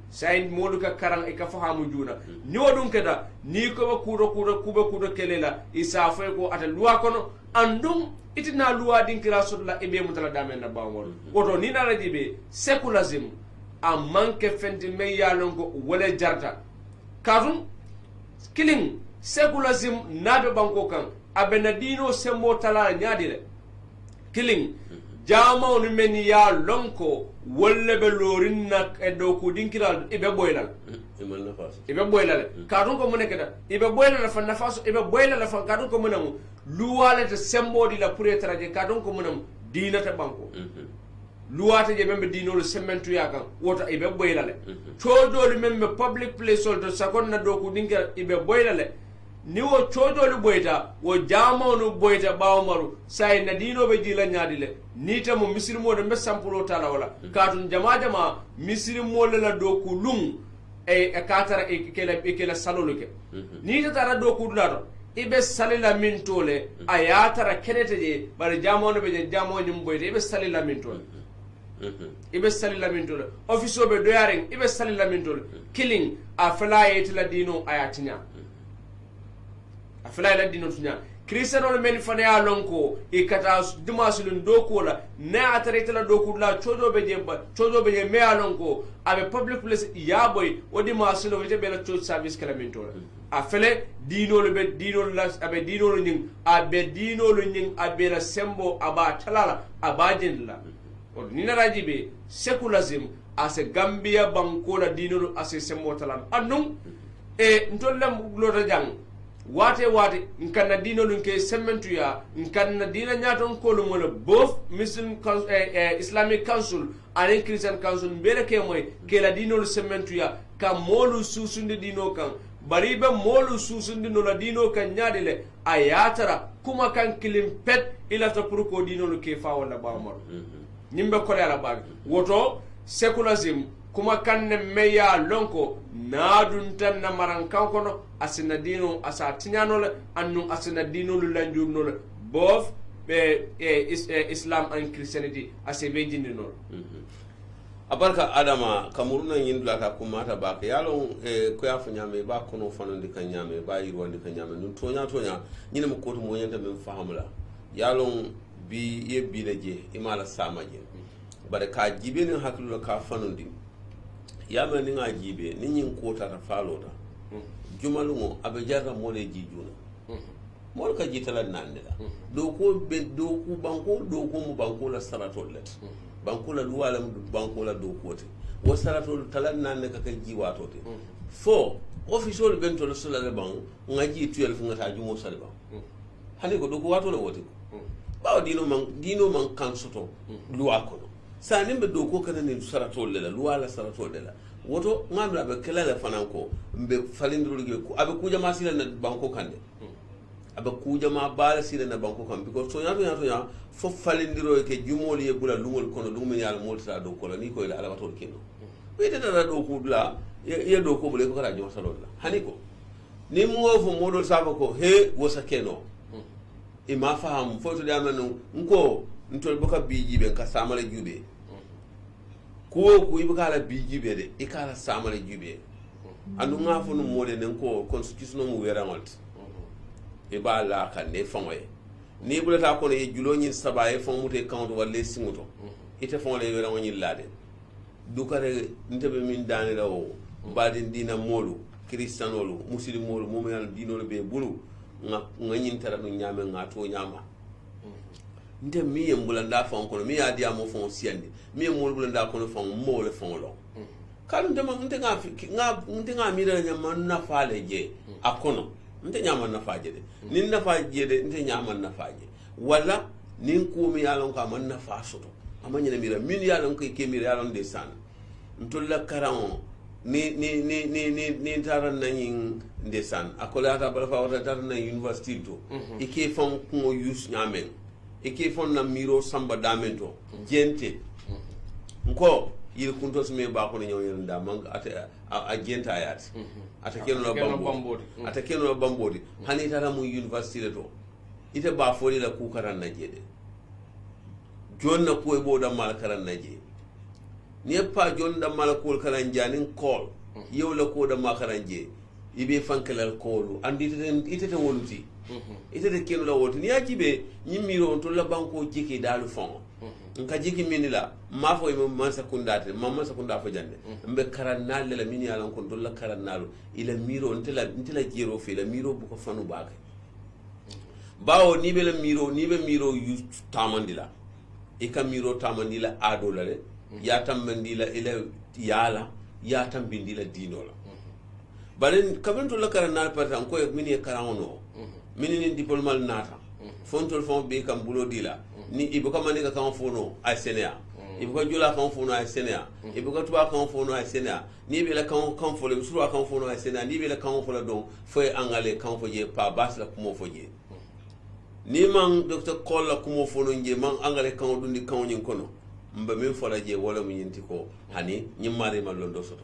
sayin modu ka karang e ka fahamu juna ni wodun keda ni ko kuba kelela isa fe ko ata luwa kono andum itina luwa dinkira sodla e be mutala da men na bawol woto ni na rajibe secularism a manke fenti me yalongo wala jarta kadum killing secularism nabe banko kan abena dino sembo tala nyaadile killing jama on men ya lonko wolle be lorinna e do ko dinkira ibe boylal ibe boylal kadum ko munekeda ibe boylal fa nafaso ibe boylal fa kadum ko munam luwale te sembo di la pour etraje kadum ko munam dina ta banko luwata je membe dinolu sementu yakan woto ibe boylale chodolu membe public place to sakonna do ko dinkira ibe boylale ni wo chodolu boyta wo jamanu boyta bawmaru say na dino be jila nyaadile ni tamu misirmo de sampulo tala wala katun jama misirmo la do ko lum e katara e kela saloluke ni tara do ko dulato ibe salila mintole ayatara kenete je bar jamanu be jamanu boyta ibe salila mintole ibe salila mintole office be do yaren ibe salila mintole killing a flyet la dino ayatinya afla la dino tunya kristiano men fane ya lonko e kata dimasulun doko la na atarete la doko la chodo be je me ya lonko abe public place ya boy wodi masulo wete be la church service kala minto la afele dino le be dino la abe dino lo ning abe dino lo ning abe la sembo aba talala aba jendla o ni na rajibe secularism ase gambia banko la dino ase sembo talala annum e ntollem glota jang wate nkanna dino lunke sementu ya nkanna dina nyaton kolu mola both Muslim Islamic Council and Christian Council mbere ke moy ke la dino sementu ya ka molu susundi dino kan baribe molu susundi no la dino kan nyaadile ayatara kuma kan kilim pet ilata pour ko dino lu ke fa wala ba mor nimbe ko la bag woto secularism kuma kanne meya lonko naadun tan na maran kankono asina dino asa tinyano annu asina dino lu lanjurno le both Islam and Christianity asebe jindino abarka adama kamuruna yindula ka kumata ba ka yalo ko ya fanya me ba kono fanandi kan nyame ba yirwandi kan nyame nun tonya nyine mo koto mo nyanta men fahamula yalo bi ye bi leje imala samaje bare ka jibe ni haklu ka fanandi yama ni nga jibe ni nyin kota ta falota jumalungo abe jarra mole jijuna mol ka jitala nandela do ko be do ku banko do ko mu banko la saratol let banko la duwala mu banko la do kote wo saratol talan nanne ka jiwato te fo official bento la sala le bang ngaji 12 ngata jumo sala bang hani ko do ko wato le wote bawo dino man kansoto luwa ko sanimbe do ko kana ni saratol le la luwala saratol le la woto ngamra be kelala fananko mbe falindro ge ko abe kuja masila na banko kande abe kuja ma bala sila na banko kan because so yato ya fo falindro ke jumoli e bula lungol kono dum men yal molta do ko ni ko ila ala watol kino wede da do ko dula ye do ko bule ko kala jom salol la hani ko ni mo fo modol saba ko he wosa keno e ma faham fo to damanu nko ntol boka biji be ka samala jube ko ibuka la bijibe de ikala samale jube andu nga fonu mole nen ko constitution mu wera malt e ba la kan ne fonwe ni bulata ko ne julo nyin sabaye fon mute count walle singuto ite fon le wera woni lade dukare ntebe min dane lawo badin dina molu kristanolu muslimolu mo men dinolo be bulu nga nyin tara no nyame nga to nyama nde mi mbulanda fon kono mi adi amo fon siandi mi mbulanda kono fon mo le fon lo kalu ndema nte nga mi da nyama na faale je akono nte nyama na faaje de nin na faaje de nte nyama na faaje wala nin ko mi yalon ka man na faasoto amanya na mira min yalon ko ke mi yalon de san ntolla karan ni taran na yin ndesan akola ta bala fa wata taran na university to ike fon ko use nyamen e ke fonna miro samba damento gente nko il kunto sme ba ko nyaw yenda man ata a jenta ayati ata keno bambodi ata keno bambodi hani tara mu university le to ite ba foli la ku karan najede jonna ko e boda mal karan naje ne pa jonda mal ko karan janin call yow la ko da ma karan je ibe fankelal kolu andi ite woluti ite de keno la woti ni ajibe nyimiro on to la banko jiki dalu fon nka jiki minila ma fo mo man sakundate mamma sakunda fo jande mbe karannal la min yalan kon dolla karannalu ila miro ntela jiro fe la miro bu ko fanu baake bawo ni be la miro yu tamandila e kam miro tamandila ado la le ya tambandila ila yala ya tambindila dinola balen kamen to la karannal patan ko min e karanono min ni diplomal nata fontol fon be kam bulo dila ni ibuka manika kan fono ay senea ibuka jula kan fono ay senea ibuka tuba kan fono ay senea ni be la kan folo suru kan fono ay senea ni be la kan folo don foy angale kan foje pa bas la kumo foje ni man docteur kolla kumo fono nje man angale kan dundi kan nyin kono mba min fola je wala mu nyinti ko hani nyimare ma londo soto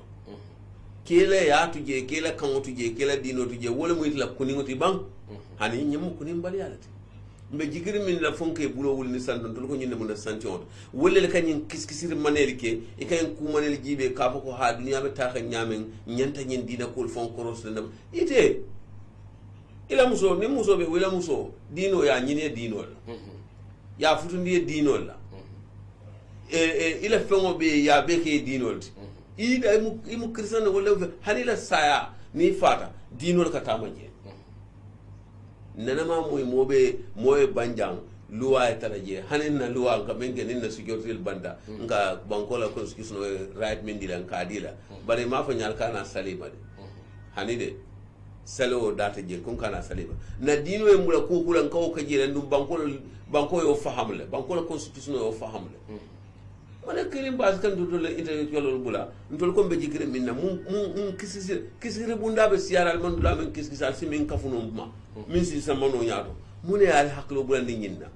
kele ya tuje kele kan tuje kele dino tuje wala mu itla kuningoti bang hani nyimu kunim bali alati mbe jigiri min la fonke bulo wul ni sandon to ko nyinde mun santion wolle le kanyin kiskisir manel ke e kayen ku manel jibe ka ko ha duniya be ta kan nyamen nyanta nyin dina ko fon koros le ite ila muso ni muso be wala muso dino ya nyine dino la ya futundi dino la ila fengo be ya be ke dino ida imu kristian wala hanila saya ni fata dino ka tamaje nanama moy banjang luwa etaraje hanin na luwa ka menge ninna security banda nga bankola constitution right mindila kadila bare ma fa nyal kana saliba de hanide salo data je kun kana saliba na dino e mula ko kulan kawo kaje ndum banko yo fahamle bankola constitution yo fahamle mana kirim bas kan do le intellectual bula ndol ko be jikire minna mu kisire bunda be siaral man dula men kiskisal simin kafuno ma min si samano nyaato mune al haklo bulandi nyinna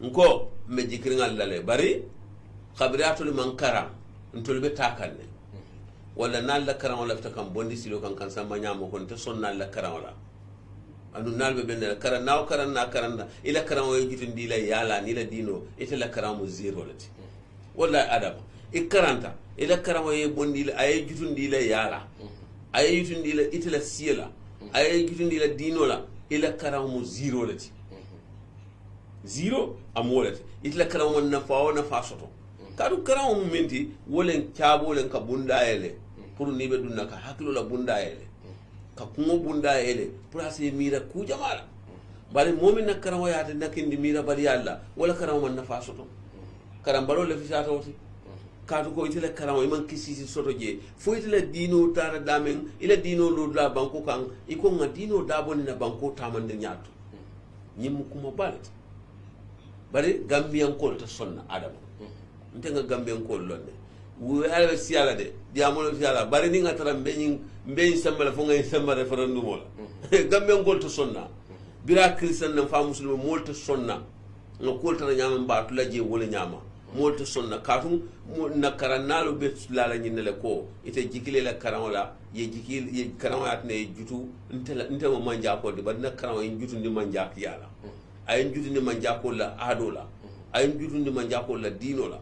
nko me jikire ngal dale bari khabriatul mankara ntol be takanne wala nal la karam wala takam bondi silo kan sama nyamo kon te sonnal la karam wala anu nalbe ben la karan naw karan na karan ila karan way jutundi la yala ni la dino ite la karamu zero lati wallahi adam ikaranta ila karan way bondi la ay jutundi la yala ay jutundi la ite la siela ay jutundi la dino la ila karamu zero lati zero amolati ite la karamu na faawo na fasoto kadu karamu menti wolen tiabo len ka bunda ele pour ni be dunna ka haklo la bunda ele ka kungo bunda ele place mira ku jamala bari momin na karawa yaade nakindi mira bari yalla wala karawa man nafa soto karam balo le fisata woti kadu ko itele karawa man kisisi soto je fo itele dino tara damen ila dino lo la banko kan iko nga dino daboni na banko tamande nyaato nyim kuma balet bari gambian ko ta sonna adam ntenga gambian ko lonne wu ala siala de diamolo siala bari ni ngata mbeñ sambala fo ngay samba referendum wala gambe ngol to sonna bira christian na fa muslimo molto sonna no kolta na nyama mbatu la je wala nyama molto sonna katum na karanalo be lala nyinele ko ite jikile la karanwala ye jikil ye karanwat ne jutu ntela mo manja ko de badna karanwa en jutu ndi manja ak yala ay jutu ndi manja ko la adola ay jutu ndi manja ko la dino la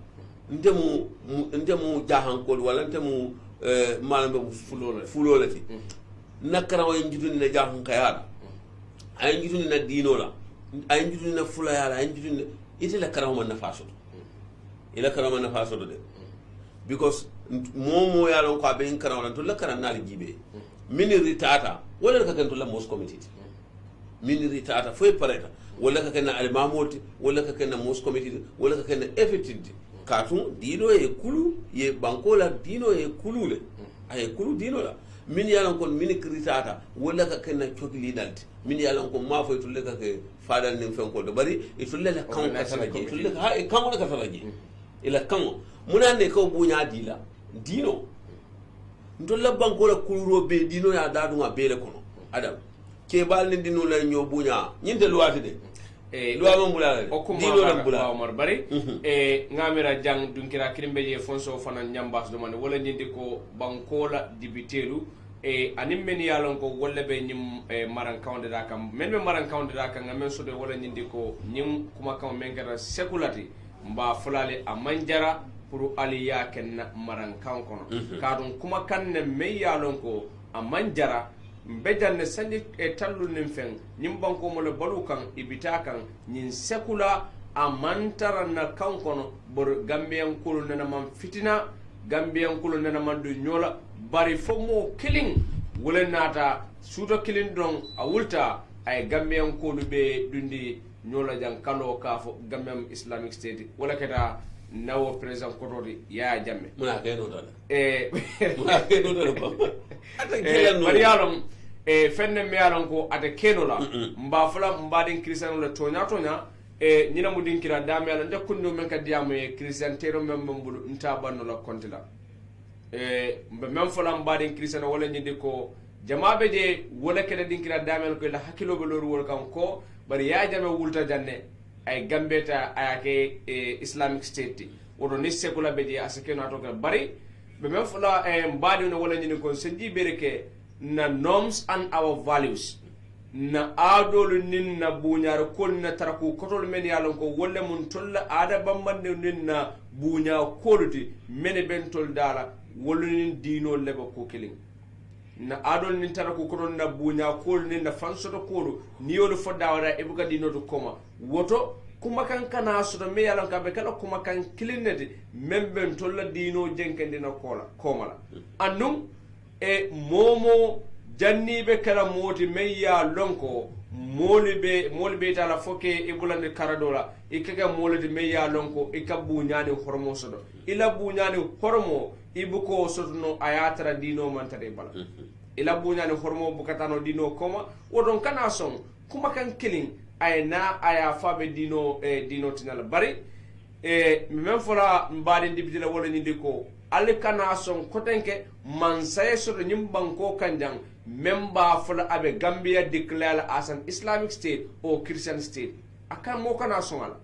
ndemu jahankol wala ndemu malambe fulolati nakarawa njituni na jahan kayala ay njituni na dino la ay njituni na fula yala ay njituni ite la karawa man nafaso ila karawa man nafaso de because momo yala ko abe karawa to la karan na jibe min ritata wala ka kan to la mos committee min ritata foi pareta wala ka kan al mamoti wala ka kan mos committee wala ka kan effective katun dino ye kulu ye bankola dino ye kulule ay kulu dino la min yalan kon min kritata wala ka kenna chokli dalti min yalan kon ma fay tulle ka ke fadal nim fen ko do bari e tulle la kan ka saraje tulle ha e kan ka saraje ila kan munande ko bunya dila dino ndolla bankola kuluro be dino ya dadu nga bele kono adam ke bal ni dino la nyo bunya nyinde luwati de luwa mbula o kuma ba Omar bari ngamira jang dunkira kirimbe je fonso fana nyambas do man wala nyindi ko bankola dibitelu anim men yalon ko wolle be nyim maran kawde da kam men be maran kawde da kam ngamen so de wala nyindi ko nyim kuma kam men gara sekulati mba fulale amanjara pour aliya ken maran kan kono kadum kuma kan ne me yalon ko amanjara mbejanne sanji tallu nim fen nyim banko mo le balu kan ibita kan nyin sekula amantara na kan kono bor gambian kulu nana man fitina gambian kulu nana man du nyola bari fo mo killing wala nata suto killing don a wulta ay gambian kulu be dundi nyola jang kalo ka fo gambian Islamic State wala keta nawo president kotodi ya jamme muna keno dala muna keno dala bari yalom fenne me yalon ko ate keno la mba fula mba din christian la tonya nyina mu din kira dame yalon de kunno men ka diamu e christian tero men mbulu nta banno la kontila mbe men fula mba din christian wala nyindi ko jamaabe je wala kede din kira dame ko la hakilo be loru wol kan ko bari ya jame wulta janne ay gambeta ayake Islamic State wodo ni sekula be je asakeno atoka bari be men fula mbadi no wala nyindi ko senji bereke na norms and our values na adolu nin na buñar kol na taraku kotol men yalon ko wolle mun tolla ada bambande nin na buña koludi mene ben tol dala wolunin dino leba ko killing na adol nin taraku kotol na buña kol nin na fansoto kolu ni yolu fodda wara e buga dino to koma woto kuma kan kana soto me yalon ka be kala kuma kan kilinete memben tolla dino jenkende na kola komala andum momo jannibe kala moti meya lonko molibe tala foke ibulande karadola ikaka molide meya lonko ikabu nyani hormo sodo ila bu nyani hormo ibuko sodo ayatra dino mantare bala ila bu nyani hormo bukatano dino koma wodon kana son kuma kan killing ayna aya fabe dino dino tinala bari même fola mbadi dibitila wala nyindi ko ali kana son kotenke man saye soto nyim banko kanjang memba fola abe Gambia declare as an Islamic State or Christian State akan mo kana son ala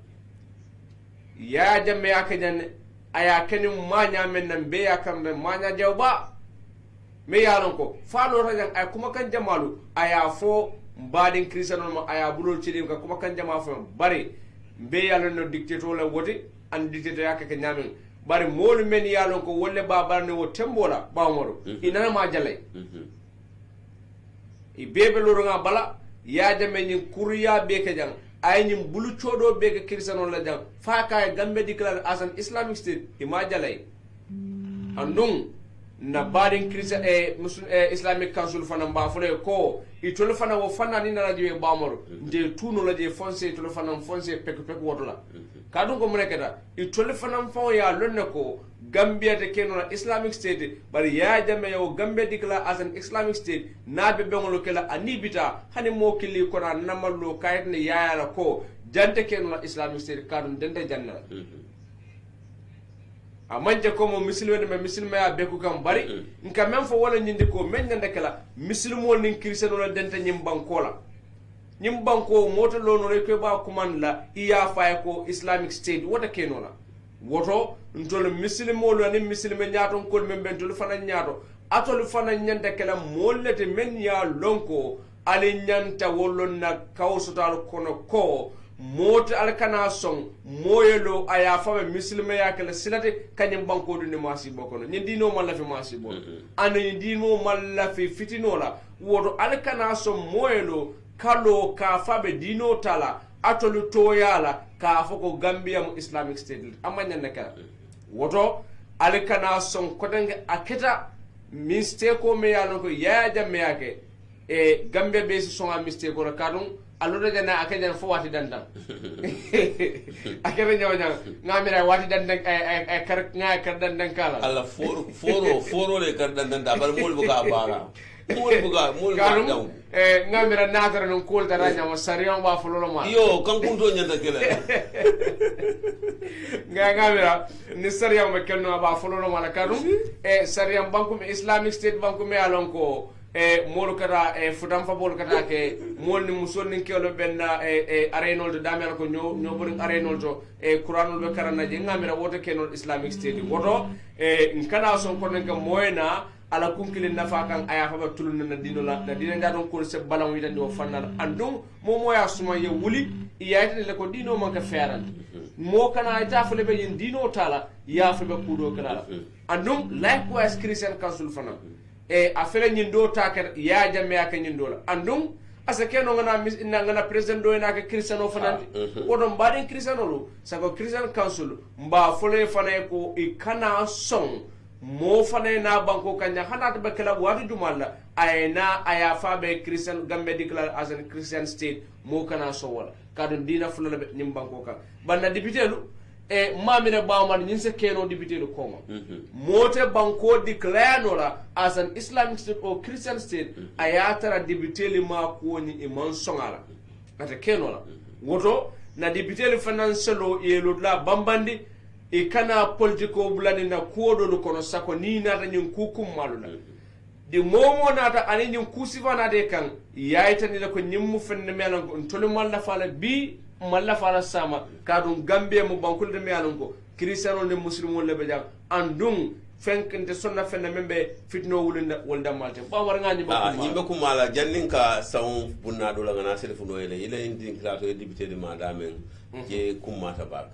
ya jamme akajan aya keni manya men nan be yakam be manya jawba me yalon ko falo rajan ay kuma kan jamalu aya fo mbadin Christian ma aya bulol cidim ka kuma kan jama fo bari be yalon no dictator la woti an dictator yakake nyamen bari molu men yalon ko wolle babarne wo tembola bawmoro inana ma jalay i bebe loronga bala yaade men ni kuriya be ke jang ay ni bulu chodo be ke kristiano la jang fa kay gambe declare as an Islamic State i ma jalay andung na badin kristian Islamic Council fana mba fule ko i tole fana wo fana ni na radio bawmoro de tuno la je fonse tole fana fonse pek wotola kadun ko muneketa i tole fana fon ya lonne ko Gambia de keno na Islamic State bari ya jame yo Gambia declare as an Islamic State na be bengolo kala anibita hani mo kili ko na namallo kayit ne yaaya la ko jante keno na Islamic State kadun dende janna amanje ko mo muslime me muslime ya beku kam bari nka men fo wala nyindi ko men nyande kala muslimo nin kristiano la dente nyim bankola nyim banko moto lono re ko ba kuman la iya fay ko Islamic State wota keno la woto ntol muslimo lo ni muslime nyaato ko men ben tol fana nyaato atol fana nyande kala mollete men ya lonko ali nyanta wolon na kawsutal kono ko mota alkana song moyelo aya fabe muslime ya kala silate kanyem banko du ne masi bokono ni dino malla fi masi bo an ni dino malla fi fitino la woto alkana song moyelo kalo ka fabe dino tala atolu toyala ka foko Gambia mu Islamic State amanya naka woto alkana song kodenge aketa mistake me yalon ko yaaja me yake Gambia be songa mistake ko kadum allude jana akajan fo wati dandam akere nyawnya ngamira wati dandang kar nga kar dandang kala alla foro le kar dandang da bar mol buga bara mol daw ngamira natara non kolta ranya mo sarion ba fulolo ma yo kan kunto nyanta kele ngamira ni sarion me kelno ba fulolo ma la kadum sarion bankum Islamic State bankum me alon ko molu kata futam fa bol kata ke mol ni musol ni kelo benna arenol de damel ko ño bori arenol to qur'anul be karana je ngamira woto kenol islamic state woto nkana son ko nga moyna ala kunkile nafa kan aya fa tulun na dino la dina ndadon ko se balan wi tan do fannal andum mo moya suma ye wuli iyayta le ko dino man ka feral mo kana ita fele be yin dino tala ya fa be kudo kala andum likewise christian council fana a fele nyin do taker ya jamme aka nyin do la andum asa keno ngana president do na ka christian o fana wodo mbaden christian o sago christian council mba fole fana ko ikana song mo fana na banko kanya hana ta bakala wadu jumalla ayna aya fa be christian gambe declare as a christian state mo kana so wala kadon dina fulala be nim banko kan banda député lu mamina bawman ñin se keno député lu koma mote banko declare no la as an islamic state or christian state ayatara député li ma ko ni e man songala ata keno la woto na député li financialo e lo la bambandi e kana politiko bulani na kuodo lu kono sako ni nata ñin kukum malula di momo nata ani ñin kusifa na de kan yaitani la ko ñimmu fenne melan ko tolu malla fala bi malla fala sama kadum gambe mo bankul de melan ko kristiano ne muslimo le be jam andum fenkente sonna fenne membe fitno wulunda wolda malte ba war ngañi ba ñimbe ko mala jannin ka saw bunna do la ngana sele fu noyele ila indi klato e député de madame je kumata bak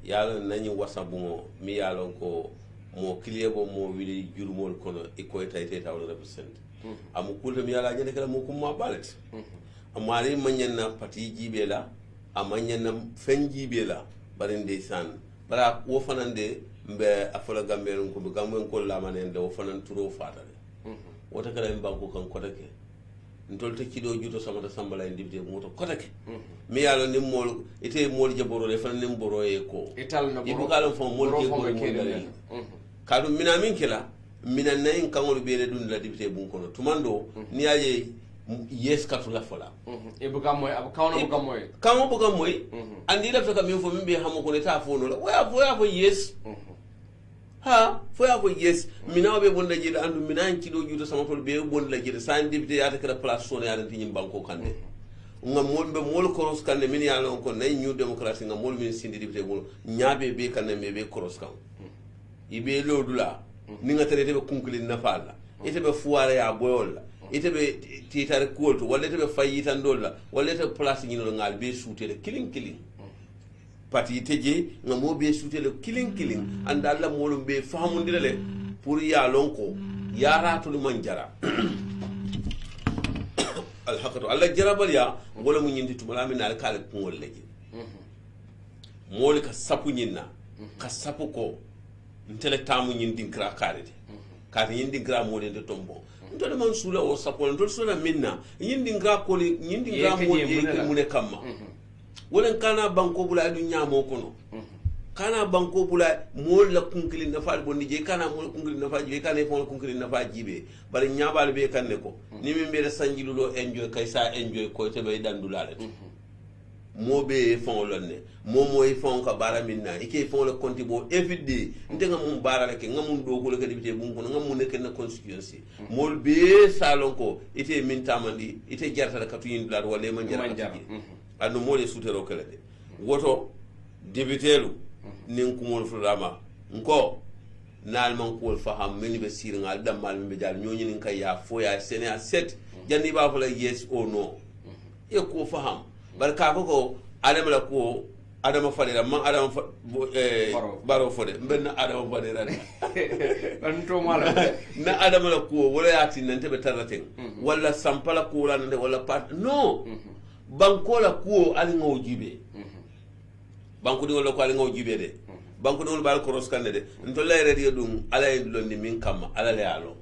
yalo nañi wasabu mi yalo ko mo kiliyebo mo wili jurmol kono e koy tayte tawlo represent amu kulta mi yala jende kala mo kumma balet amari manyenna pati jibela amanyenna fen jibela barinde san bara wo fanande mbe afola gamberen ko be gamben ko lamanende wo fanan turo fatale wota kala en banko kan kotake ntolta kido juto samata sambala en dibde moto kotake mi yalo nim mol ite mol jaboro le fanan nim boro e ko ital na ibu kala fon mol ke ko mo kadu mina min kila mina nayin kangol beele dun la dibite bun kono tumando ni aye yes katu la fola e buga moy ab kawno buga moy kamo buga moy andi la feka min fo min be hamo ko ta fo no la waya fo yes ha fo ya fo yes mina be bonda jide andu mina en kido juto sama tol be bonda jide sa dibite ya ta kala place sone ya tan nyim banko kande ngam molbe mol koros kande min ya non ko nay new democracy ngam mol min sindi dibite mol nyaabe be kande me be koros kan ibe lodula ni nga tere tebe kunkulin na falla itebe fuware ya boyolla itebe titare kuolto walla itebe fayitan dolla walla itebe place ñino ngal be suutele kilin pati teje nga mo be suutele kilin anda alla molum be famundire le pour ya lonko yaratul manjara al haqatu alla jarabal ya wala mu ñindi tumala min al kala kungol leji moli ka sapu ñinna ka sapu ko ntele tamu ñin dinkra karede kati ñin dinkra mo de tombo ntole man sula o sapol ntole sona minna ñin dinkra ko ñin dinkra mo de mu ne kamma wolen kana banko bula du ñamo kono kana banko bula mo la kunkili na faal bonni je kana mo kunkili na faal je kana fon kunkili na faal jibe bari ñabal be kanne ko ni min be sanjilu do enjoy kay sa enjoy ko te be dandulale mo be fon lonne mo moy fon ka bara minna ike fon le konti bo everyday ndenga mum bara le ke ngamum do ko le kadibite bum ko ngamum ne ken constituency mol be salon ko ite min tamandi ite jarta ka tuyin dula wala man jarta anu mo le sutero kala de woto debitelu nin kumol fulama nko nal man ko faham min be sir ngal damal min be jall ñoñi nin kay ya fo ya sene a set jandi ba fala yes or no e ko faham barka ko adama la ko adama fadira man adama baro fode ben adama fadira an to mala na adama la ko wala yati nante be taraten wala sampala ko la nante wala pat no banko la ko ali ngo jibe banko di wala ko ali ngo jibe de banko di wala bal ko roskande de to lay redi dum ala e londi min kamma ala le alo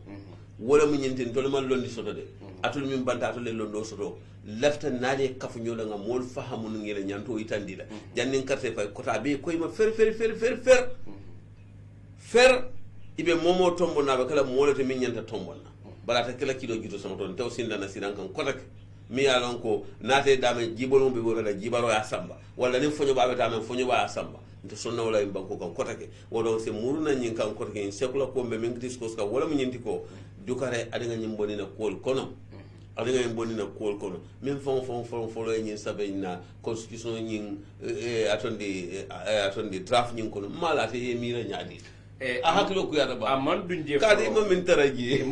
wala mu nyintin to man londi soto de atul min banta atul le londo soto lafta naale kafu nyola nga mol fahamu ngere nyanto itandila jannin carte fay kota be koy ma fer ibe momo tombo na be kala molote min nyanta tombo na balata kala kido juto sama ton taw sinda na siran kan kotak mi yalon ko nate dame jibolo be wala jibaro ya samba wala ni fonyo babe tame fonyo ba samba nto sonna wala imbanko kan kotake wodo se muruna nyin kan kotake in sekula ko be min discourse ka wala min nyinti ko jukare adinga nyimboni na kuol kono adinga nyimboni na kuol kono min fon folo nyin sabe na constitution nyin atondi draft nyin kono mala te yemira nyaadi a hakilo ku yada ba amman dunje kadi mo min taraji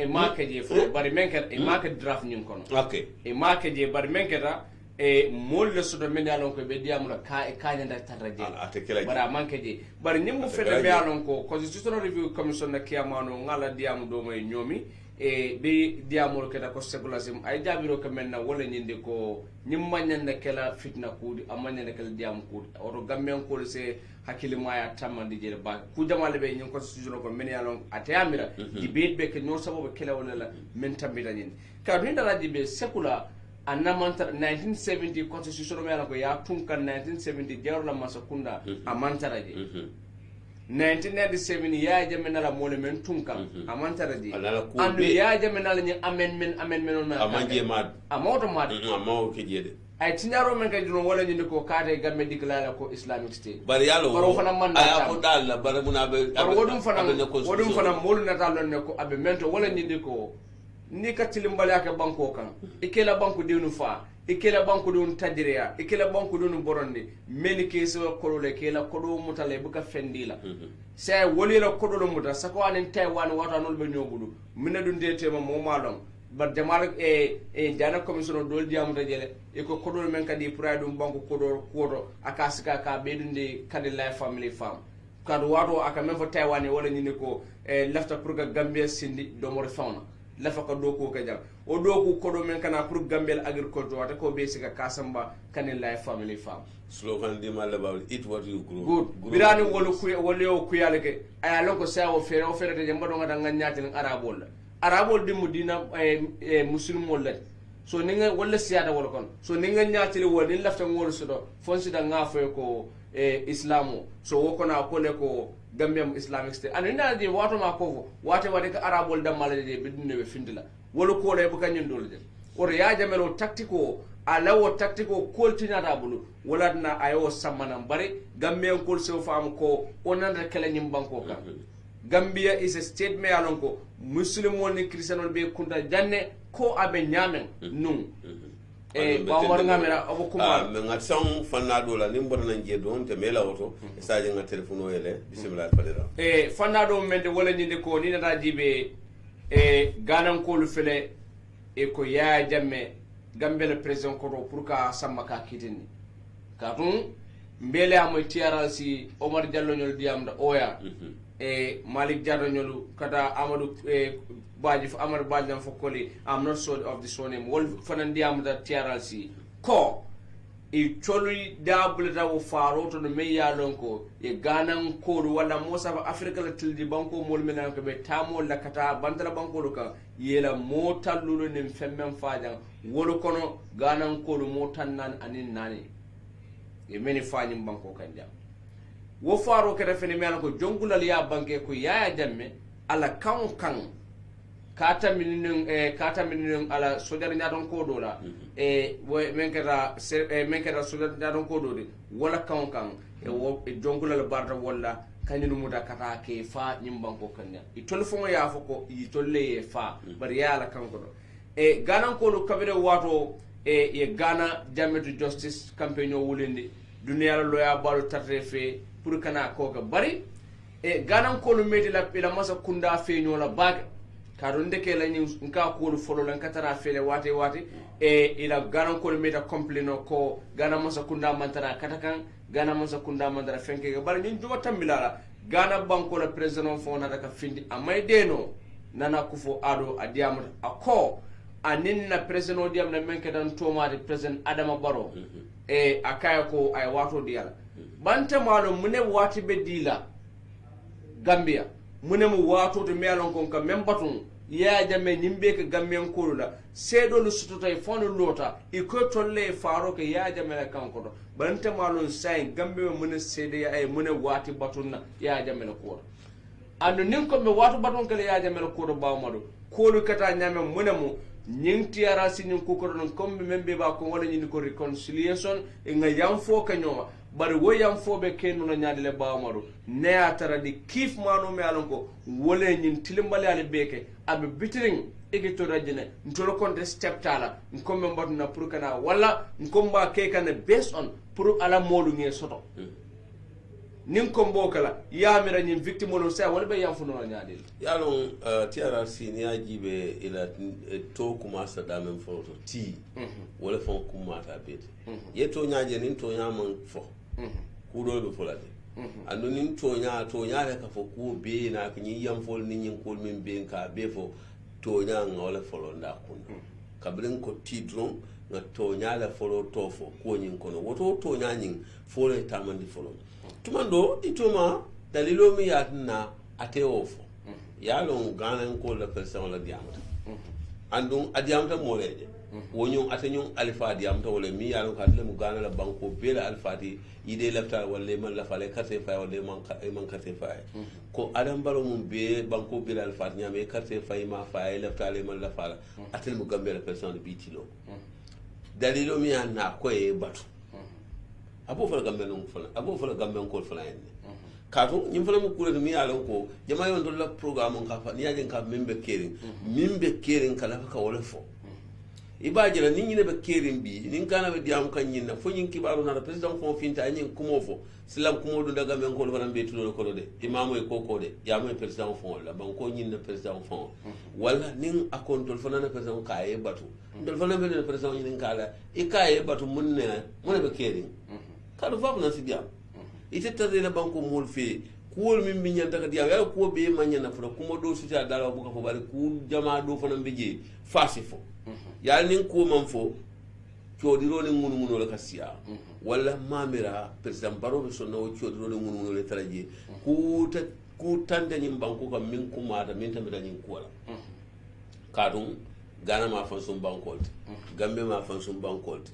ma ke je fo bari men ke ma ke draft nyin kono okay ma ke je bari men ke da molle sodo men yalon ko be diamula ka nyanda taraje bara man ke je bari nyimbu fede be yalon ko constitutional review commission na kiyamano ngala diamu do may nyomi be diamul ke da ko sebulasim ay jabiro ko men na wala nyinde ko nyimmanyan kala fitna kudi amanya kala diamu kudi oro gammen ko se hakili maya tamandi je ba ku jamale be nyin constitution ko men yalon atayamira debate be ke no sabo be kala wala men tambida nyin ka dun daraji be sekula anamanta 1970 constitution me yalon ko ya tunkan 1970 jarla masakunda amantara je 1997 ya jamena la mole men tunkan amantara je andu ya jamena la ni amendment on amanje mad amoto mad amaw ke jede ay tinaro men kay dum wala ni ko kate gamme diklala ko islamic state bari yalo baro fana man ay ko dal bara muna be wodum fana mol na talon ne ko abe mento wala ni ko ni ka tilimbale aka banko kan ikela banko dinu fa ikela banko dun tajriya ikela banko dun boronde meni ke so kolole kela kodo mutale buka fendila sai woli la kodo muta sako anen taiwan wata nol be nyobudu mina dun dete mo malon bar jamal jana commission dol diamu dajele e ko kodo men kadi pray dum banko kodo akasika ka be dunde kadi life family farm kadu wato aka men fo taiwan wala ni ko lafta pour ga gambia sindi do mo fauna lafa ka doko ka jam o doku kodo men kana pour gambel agriculture wata ko be sika kasamba kanin life family farm slogan di mal about eat what you grow good birani wolo ku yale ke ay lon ko sawo fere te jamba do ngata nganyati arabol di mudina muslimol la so ninga wala siyada wala kon so ninga nyati wol ni lafta ngol sudo fonsi da ngafo ko islamu so wokona ko le ko Gambian Islamic State and inda di wato ma ko wate ka arabol damala de bidne be findila wolo ko le buka nyindol de or ya jamelo tactico alawo tactico koltina rabulu wala na ayo samana bare Gambian ko se fam ko onanda kala nyim banko ka Gambia is a state me alon ko muslim woni christian be kunda janne ko abe nyamen nun ba war ngamera abo kuma nga sang fanna do la nim bodana je don te mela auto saje nga telefono yele bismillah fadira fanna do mende wala nyinde ko ni na jibe ganan ko lu fele ko ya jamme gambe le president ko pour ka samma ka kitini ka dum mbele amoy TRC Omar Diallo nyol diamda oya Malik Diallo nyolu kada Amadou Baji Amar Baji Fokoli I'm not sure of this one name wol fanan diamda TRC ko e choli dabule da wo faro to me ya lonko e ganan ko wala mosa Africa la tildi banko mol menan ko be tamo la kata bandala banko ka yela motal lulu nim femmen faja wolo kono ganan ko motan nan anin nani e meni fanyim banko kanja wo faro kede fene mel ko jongulal ya banke ko yaya jamme ala kan kata minun ala sojar nyadon ko dola menkera sojar nyadon ko dodi wala kan wo jongulal barta wala kanyinu muda kata ke fa nyimbanko kanya itol fo ya foko itolle fa bari ya ala kan ko do ganan ko do kabire wato ye Ghana Jammeh to Justice campaign o wulindi dunia la loya balu tarrefe pour kana ko ga bari ganan ko lu medi la pila masa kunda fe nyola bag ka don deke la nyin nka ko lu folo lan katara fele wate ila ganan ko lu meda complaino ko ganan masa kunda mantara katakan ganan masa kunda mantara fenke ga bari nyin juma tambila Ghana banko la president fo na daga findi amay deno nana kufo ado adiamata ako anin na president diam na menke dan tomade president Adama Barrow akaya ko ay wato diala banta malo mune wati be dila Gambia mune mu wato to melon kon ka membatun ya jame nimbe ka Gambian ko la sedo lu sututa e fonu lota e ko tolle faro ke ya jame la kanko do banta malo sai Gambia mune sede ya ay mune wati batunna ya jame la ko ando nin ko me wato batun kala ya jame la ko do bawmado ko lu kata nyame mune mu ñing tiara si ñu ko ko don comme membe ba ko wala ñu ko reconciliation e nga yam fo ka ñoma bari woyam fobe kenu na nyaade le bawmaru ne atara di kif manu me alon ko wole nyin tilimbali ale beke abe bitiring egito rajine ntolo konte step tala nkombe mbatu na pour kana wala nkomba ke kana based on pour ala modu nge soto nin kombo kala yamira nyin victime lo sa wala be yam fu no nyaade yalon TRRC ni ajibe ila to kuma sa da men foto ti wala fon kuma ta bete yeto nyaaje nin to nyaman fo kudo be fulade anu nin to nya ka fo ku be na kinyi yam fol nin yin kol min be ka be fo to nya wala folo nda kun kabrin ko ti dron na to nya la folo to fo ko nyin kono woto to nya nyin folo tamandi folo tumando itoma dalilo mi yatna ate ofo yalon ganan ko la person la diamata andun adiamata moleje wonyon atenyon alfa diamata wala mi yalon ka le mu gana la banko bela alfa di ide lafta wala man la fale carte fa wala man carte fa ko adam baro mum be banko bela alfa nyame carte fa ma fa lafta le man la fala atel mu gambe la person bi tilo dalilo mi na ko e batu abo fala gambe non fala abo fala gambe ko fala en kaatu ñim fala mu kure mi ala ko jama yon do la programme ka fa ni yajen ka membe kering kala ka wala fo ibaje la ni ne be kering bi ni kana be diam kan ñin na fo ñin kibaru na president fo finta ñin kumo fo silam kumo do daga men ko wala be tulo ko de imamu e koko de yamu president fo la ban ko ñin na president fo wala nin akontol fana na president ka e batu ndol fana be na president ñin kala e ka e batu mun be kering kadu fab na si diam ite tade la banko mol fe kuol min min nyanta ka diam ya ko be manya na fura kuma do suta dala bu ka fo bari ku jama do fana beje fasifo ya nin ko man fo chodiro ni mun la kasiya wala mamira president baro be so no chodiro ni mun le taraje ku tande nyim banko ka min kuma da min tamida nyin kuala kadum Ghana ma fan sum bankolt Gambia ma fan sum bankolt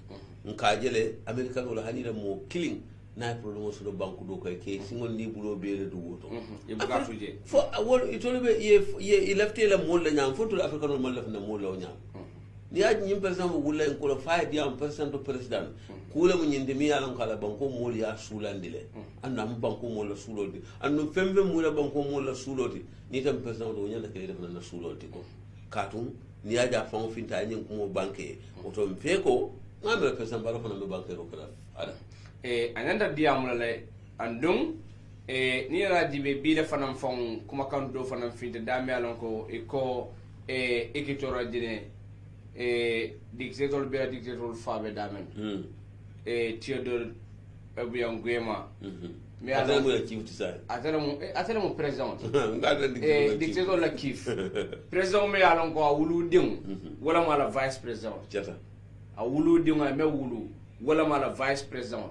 nkajele America wala hanira mo killing na problem so do banku do kay ke singol ni bulo beele du woto e buga fuje fo wol itolo be ye lefte la mol la nyam foto Africa no mal lefna mol la nyam ni aji nyim par exemple wulla en ko fa diam percent to president kula mu nyinde mi yalan kala banko mol ya sulandile anda mu banko mol la sulodi andu fembe mu la banko mol la sulodi ni tam president do nyanda ke def na sulodi ko katum ni aja fon finta nyin ko mo banke oto mfeko ngamira president baro kono banke ro kala ala ananda diamula le andung ni rajibe bile fanam fon kuma kan do fanam finte dame alon ko e ko ekitora jine dictator be dictator fabe damen Theodore Obiang mais atana mo kif tisay atana mo president dictator la kif president me alon ko wulu ding wala mala vice president jata a wulu ding me wulu wala mala vice president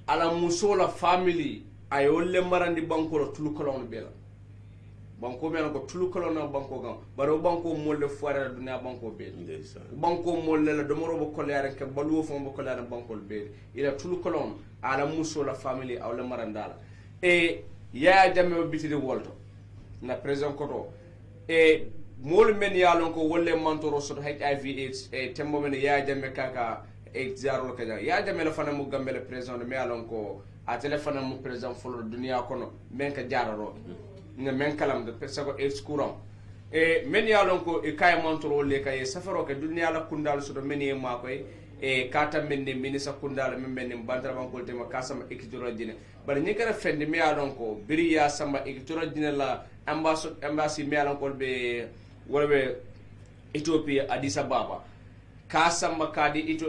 ala musola family ayolle marandi banko la tulu kolon bela banko me ko tulu kolon na banko gam baro banko molle fuara dunya banko be banko molle la domoro bo kolare ke baluwo fo bo kolare banko be ila tulu kolon ala musola family awle marandala ya jamme bitide wolto na president koto mol men yalon ko wolle mantoro so HIV AIDS tembo men ya jamme kaka exaro kaja ya jamela fana mu gambele president me alon ko a telefona mu president folo dunia kono men ka jararo ne men kalam de pesago exkuram men ya lon ko kay montoro le kay safaro ke dunia la kundal so do men e ma koy kata men ne minisa kundal men ne bantara ban ko tema kasama ekitoro dine bar ni kara fende me ya lon ko biriya samba ekitoro dine la embassy me ya lon ko be wolbe Ethiopia Addis Ababa kasamba kadi ito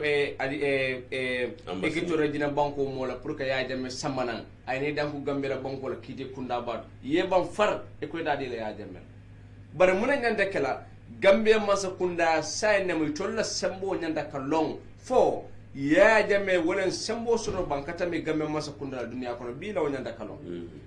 ekitore dina banko mola pour que ya jamme samanan ay ne danku gambela banko la kiti kunda bad yebam far e ko dadi la ya jamme bare mun nyanda kala gambia masa kunda say ne muy tolla sembo nyanda ka long fo ya jamme wolen sembo soro bankata mi gambe masa kunda dunia kono bi la nyanda ka long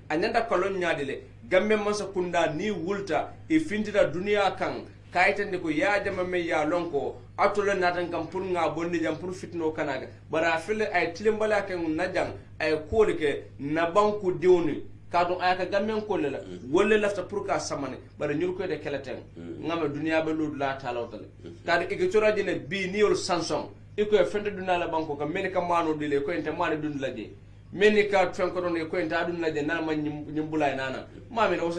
anyanda ka long nyaade le gambe masa kunda ni wulta e findira dunia kan kayitande ko yaajama me ya lonko atolo natan kam pour nga bonni jam pour fitno kanaga bara fil ay tilimbala ke najang ay kolike na banku diwni kadu ay ka gamen ko lela wolle lafta pour ka samane bara nyul ko de keleten ngama dunya be lud la talawtale kadu igitora dine bi niol Samsung iko fende duna la banko kam men ka mano dile ko ente mane dun la de menika fenko don ko enta adun la de na ma nyimbulay nana mami no o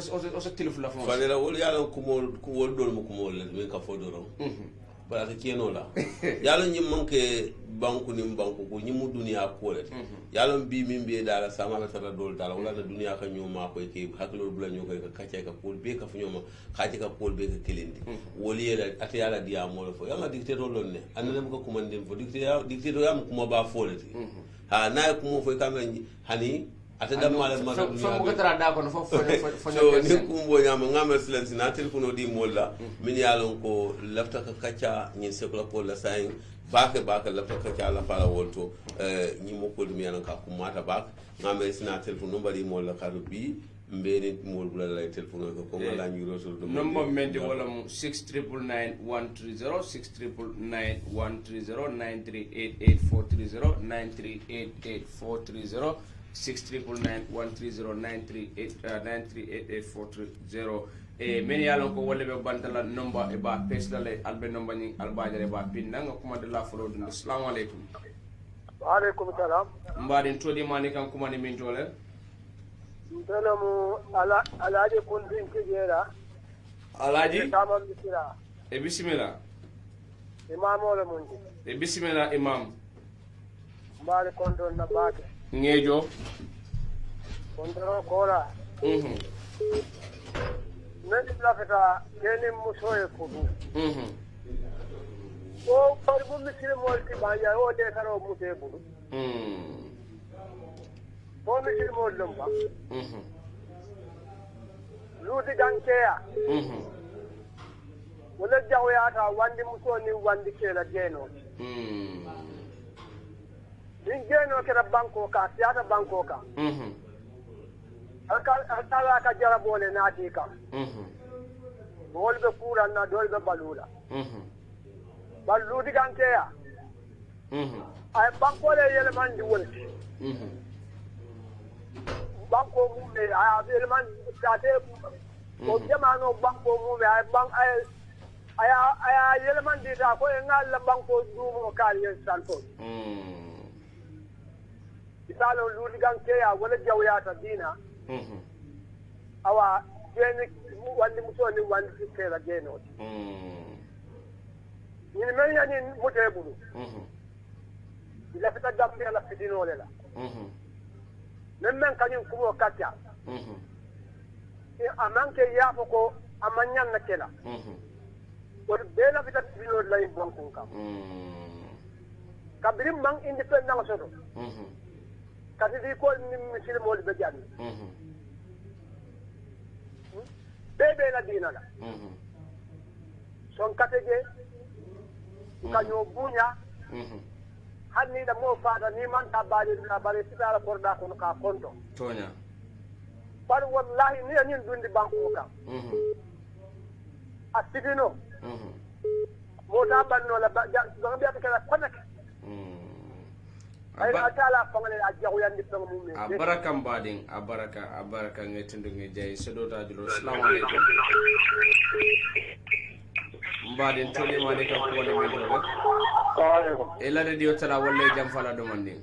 telephone la fon fadela wol yalla ko wol dol mo ko mol men ka fodoro bala ta keno la yalla nyim manke banku nim banku ko nyimu duniya ko le yalla bi min be dala sama be tata dol dala wala ta duniya ka nyoma ko ke haklo bula nyoko ka kace ka pol be ka fu nyoma kace ka pol be ka kelindi woli yela ata yalla diya mo fo yalla dicté do lon ne anana ko commande fo dicté do yam ko ba fo le ha na ko mo fo kamen hani ata dam mala ma fo mo gatara da ko fo so ni kumbo nyama ngama silence na telephone di molla min yalon ko lafta ka kacha nyin sekla pol la sayin baka lafta ka kacha la fala wolto nyi mo ko dum yalan ka kumata bak ngama sina telephone number di molla ka bi mbeni mol bula la telephone ko ngala nyi rosul dum number men di wala 699130 699130 9388430 9388430 699130938 men yalon ko wolle be bantala number e ba pesla le albe number ni albajare ba pin nanga kuma de la folo dum assalamu alaikum wa alaikum salam mbadin todi mani kan kuma ni min tole salamu alaji kun din kijera alaji tamam bisira e bismillah imam wala mun e bismillah imam mbari kondo na bake ngejo kondo kola nani blafeta keni musoye kudu o par bu misile molti baya o de karo mute kudu o misile mol lomba ludi gankeya wala jawyata wandi musoni wandi kela jeno din jeno kera banko ka tiata banko ka alkala ka jarabole naati ka bol be kula na dol be balula baludi gankeya ay banko le yele man di wolti banko mu me ay yele man tate ko jamano banko mu me ay bank ay yele man di ta ko ngal la banko dumo kal yen santo isalo ludi gankeya wala jawyata dina awa jeni wandi musoni wandi kela jeno ni men yani mutebulu ila fita gambe la fitino lela men kanyin kumo katya amanke yafo ko amanyan na kela ko bela fita fitino la imbonko ka kabrim mang independent soto kati di ko ni misil mo be jani bebe la dina la son kateje kanyo bunya hanni da mo fada ni man ta bali na bali sita la korda ko ka konto tonya par wallahi ni ni dundi banko ka asidino mo da banno la ba be ka konek abaraka mbadin abaraka ngetindu ngejay sedota dilo assalamu alaikum mbadin toli mani kan ko wala min do ela de dio tala wala jam fala do mandi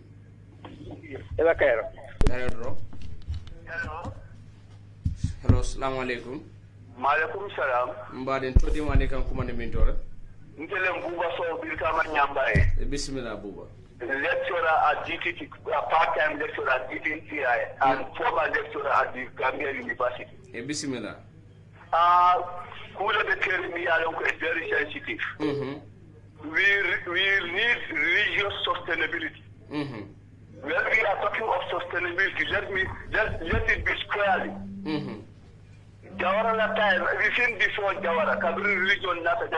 ela kayro hello assalamu alaikum maaleykum salam mbadin toli mani kan ko mani min do ngele mbuba so bil kama nyambaye bismillah buba lecturer at GTT, part-time lecturer at GTTI, and former lecturer at the Gambia University. Bismillah. Kula de Kermi Alonko is very sensitive. We need religious sustainability. When we are talking of sustainability, let it be squarely. Jawara la time, even before Jawara, Kabri religion not in the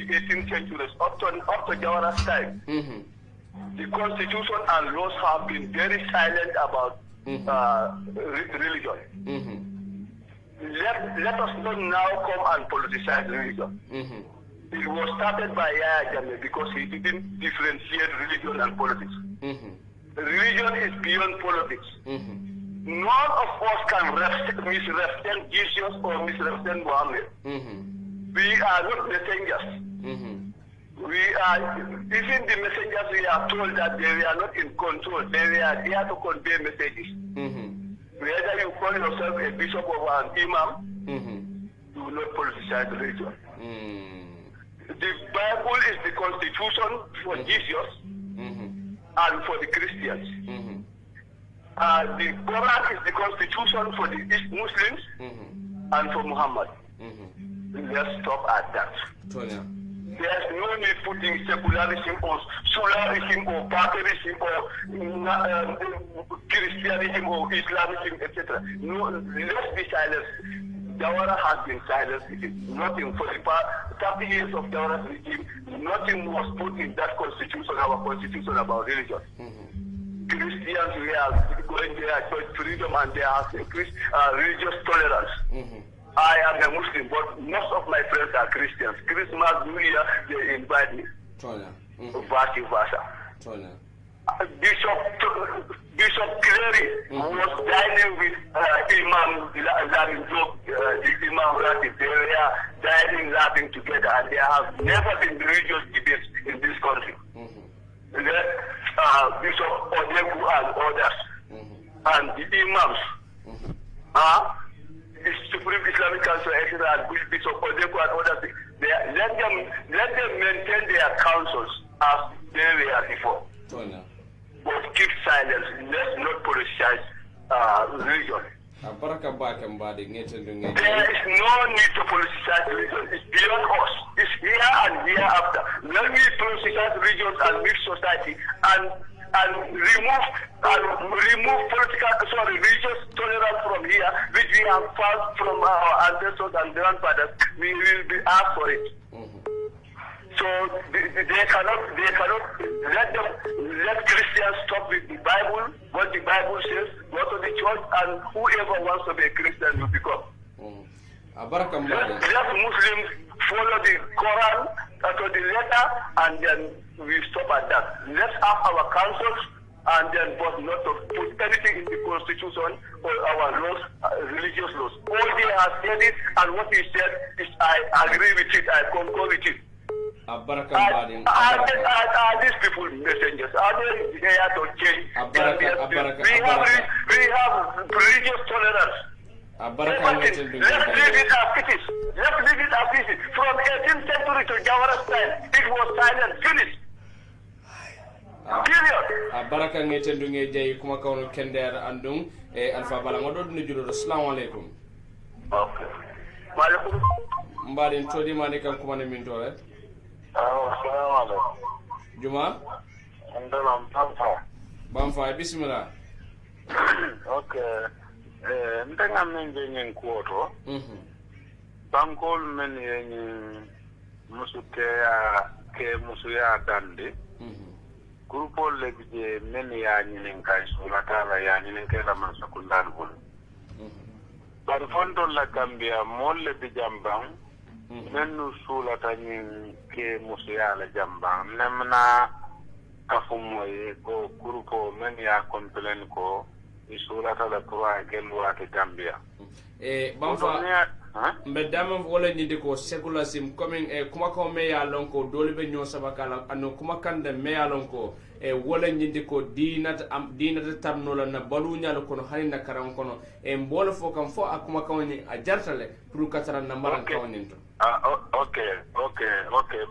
18th century, up to Jawara's time. The constitution and laws have been very silent about religion. Let us not now come and politicize religion. It was started by Yahya Jammeh because he didn't differentiate religion and politics. Religion is beyond politics. None of us can misrepresent Jesus or misrepresent Muhammad. We are not messengers. even the messengers we are told that they are not in control. They are there to convey messages. Whether you call yourself a bishop or an imam, you will not politicize religion. The Bible is the constitution for Jesus and for the Christians. The Quran is the constitution for the Muslims and for Muhammad. Let's stop at that. There's no need putting secularism or solarism or barbarism or Christianism or Islamism, etc. No, let's be silent. Jawara has been silenced. It is nothing for the past 30 years of Jawara's regime. Nothing was put in that constitution, our constitution about religion. Christians, we are going there, church freedom, and they are religious tolerance. I am a Muslim, but most of my friends are Christians. Christmas, New Year, they invite me. Vice versa. Bishop Clary was dining with Imam Lamin Job, the Imam Ratib. They were dining, laughing together, and there have never been religious debates in this country. Bishop Odeku and others, and the Imams, the Supreme Islamic Council, etc., and Bishop Odeku and others, let them maintain their councils as they were before. But keep silence. Let's not politicize religion. There is no need to politicize religion. It's beyond us. It's here and hereafter. Let me politicize religion and mix society and remove religious tolerance from here, which we have found from our ancestors and grandfathers. We will be asked for it. So they cannot let Christians stop with the Bible, what the Bible says, go to the church, and whoever wants to be a Christian will become. Let Muslims follow the Quran to the letter, and then we stop at that. Let's have our councils, and then but not to put anything in the constitution or our laws, religious laws. All they have said it, and what he said is I agree with it, I concur with it. Are these people messengers? Are they here to change? We have religious tolerance. Let's leave it as it is. Let's leave it as it is. From 18th century to Jawara's time, it was silent, finished. Period. Baraka ngetendu ngejayi kuma kawno kender andung alfa bala ngodo dunu julo assalamu alaikum. Okay. Maaleykum. Mbadin todi mani kam kuma ne min tole. Assalamu alaikum. Juma? Andalam Bamfa bismillah. Okay. Ndenga menje nyen kuoto. Bankol men yen musu ya dande. Grupo lebje men ya nyinen kai sulatala ya nyinen kai la man sakundal bul. Bar fondo la Gambia molle bi jambang. Mennu sulata nyin ke musu ya la jambang. Nemna kafumoye ko grupo men ya complain ko isulata la croix kelwa ke Gambia. Bamfa mbedama wala nyinde ko secularism coming kuma ko me ya lonko dole be nyo sabakala anu kuma kande me ya lonko wala nyinde ko dinat tamno la na balu nyalo kono hani na karam kono mbolo fo kam fo akuma kawni a jartale pour katara na maran kawni to okay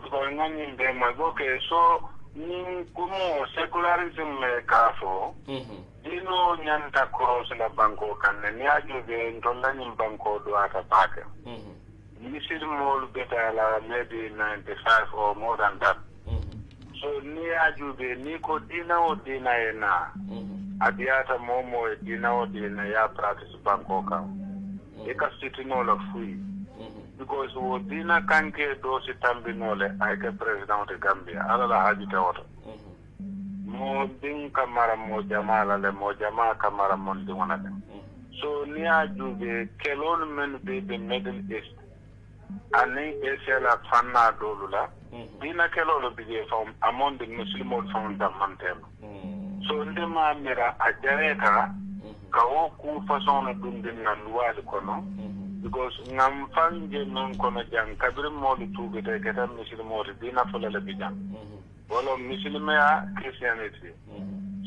because ngani be ma okay so ni kumo secularism me kafo dino nyanta cross la banko kanne ni ajobe ndolla ni banko do ata pake ni sidmo beta la maybe 95 or more than that so ni ajobe ni ko dina o dina ena adiata momo e dina o dina ya practice banko ka e ka sitino la fui because wo dina kanke do si tambinole ay ke president de Gambia ala la hajita wato mo din kamara mo jamala le mo jama kamara mon din wona so ni ajube kelon men be the Middle East ani esela fanna dolula dina kelolo bije fam among the muslimol fam damantem so ndema mira ajareka ka o ku façon dundin na loi kono because ngam fanje non kono jang kabir molu tuube te kata muslimo de dina fola la bijam wala muslimia christianity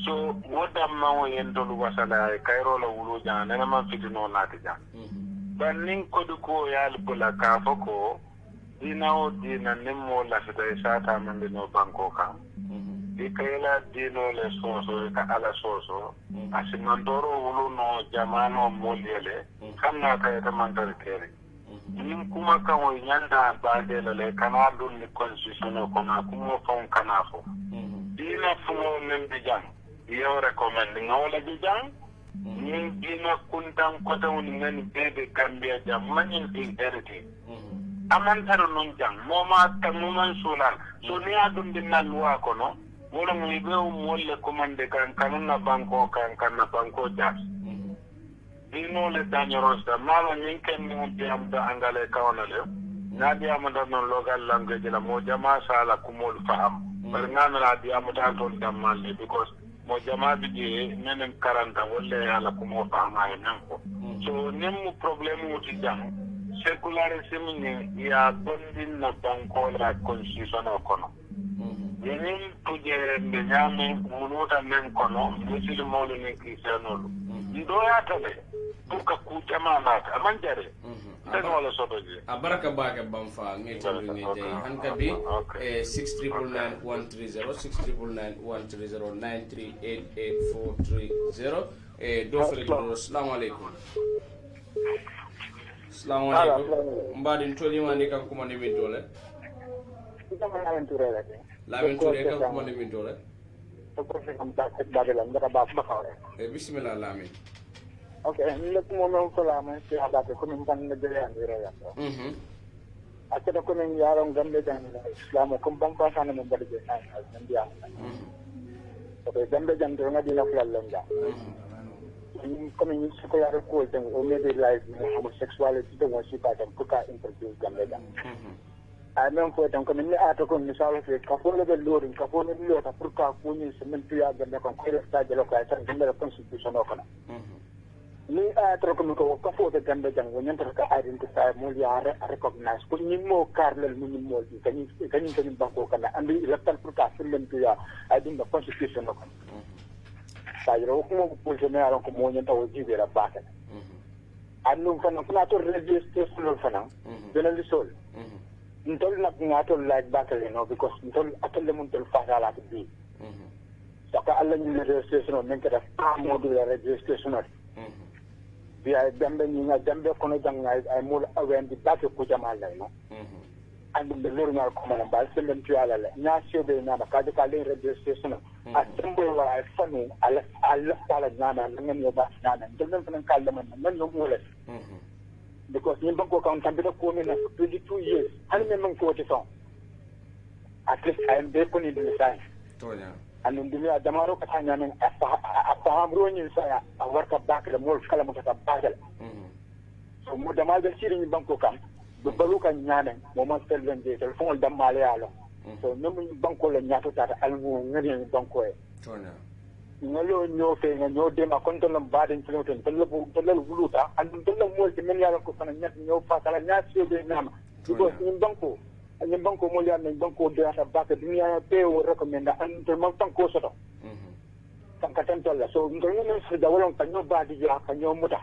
so wodam ma wo yendolu wasala kayro la wulu jang na ma fitino naati jang ban nin kodu ko yal bula ka foko dina o dina nimmo la fita sata man no banko kan ikayla dino le soso ka ala soso asimandoro wulu no jamano molyele kanna kayta mandar kere nin kuma kan wo nyanda baade le kana dun ni constitution ko ma kuma fon kana fo dina fumo men bijang yo recommend ngawla bijang ni dina kuntan kota woni ngani bebe gambia jam manin inheriti amantaro non jang moma tamuman sulan so ni adun dinna luwa kono wala mo ibe molle commande kan kanuna banko kan kanna banko jas dino le dangeros da malo ninken mo diam da angale kawna le na diam da non local language la mo jama sala kumol faham bar ngana la diam da ton damalle because mo jama bi je nenen karanta wolle ala kumo faham ay nanko so nemu problème wuti jang secularism ni ya bondin na banko la constitution kono yenin tuje mbe nyame munuta men kono musili molu ni kristianolu ndo ya tabe buka kutama nata amanjare ndeno wala sotoje abaraka baka bamfa ngeta ngi jey hanka bi 699130 69913093884330 do fere do assalamu alaikum assalamu alaikum mbadin toli mani kan kuma ni min dole Lamin Touré kan kuma ni min dole bismillah Lamin okay le kuma mo ko la man ci abate ko min ban de ya ndira ya akeda ko min yaron gambe jang islam ko ban pa sana mo badje na ndiya okay gambe jang do ngadi na fulal lenga comme ni ko yaro ko tan o me de life homosexuality to wasi pa tan ko ka introduce gambe jang ay men ko tan ko min ata ko misalo fe ka fo le be lorin ka fo le lota pour ka ko ni semen tuya gambe ko ko resta de lo ka tan gambe constitution o kana ni ata ko ko ka fo de gambe jang won tan ka identify mo ya recognize ko ni mo karlel ni mo di kany banko kana andi electoral pour ka semen tuya ay dum constitution o kana sayro ko mo ko je me aron ko mo nyanta o jibe la baka annum fana kuna to registration fana benali sol ntol nak ngato like battle no because ntol atole mun tol fagala to bi saka alla ni registration men kada modu la registration bi ay dambe ni nga dambe kono janga ay mul awen di battle ko jamal la no and the normal common bal semen tu ala la nya sebe na ka de ka le registration a tembo wa ay fanu ala ala na ngam yo ba na ndel men fan kala man no mule because ni banko kan tambita ko min 22 years hal men man ko ti son at least I am there koni de sai to ya anun dunya damaro ka tanya men afaham roni saya awarka bakla mol kala mo ta bakala so mo damal de siri ni banko kan do baluka nyanen mo ma selven de telefon dam male yalo so nem banko la nyato ta almu ngani banko e to ya ngalo ñofe nga ñoo dema konton lam baden ci noten tolal wuluta andum tolal mol ci men yalla ko fana ñat ñoo fasala ñaat sebe nama ko ñim banko mo yalla banko de ata baka dunya pe o recommenda andum man tanko soto tanka tan tolla so ngol ñu ci da wolon tan ñoo baadi ya ka ñoo muta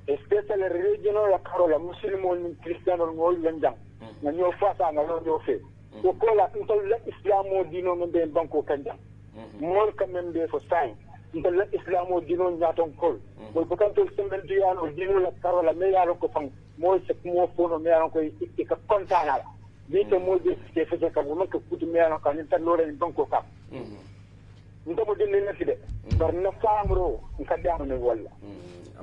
especially regional la karola muslimo ni cristiano ngol lanjang nga ñoo fasa nga ñoo fe ko ko la tol islamo dino ngbe banko kanjang mol kamen be fo sai ndal islamo dino nyaton kol mo bukan to semben diano dino la karola me yaro ko fang mo se mo fono me yaro ko ka kontana bi to mo de ke fe ka mo ko kutu me yaro ka ni tan lore ni banko ka ndamo dinne na fide bar na famro ka dama ne walla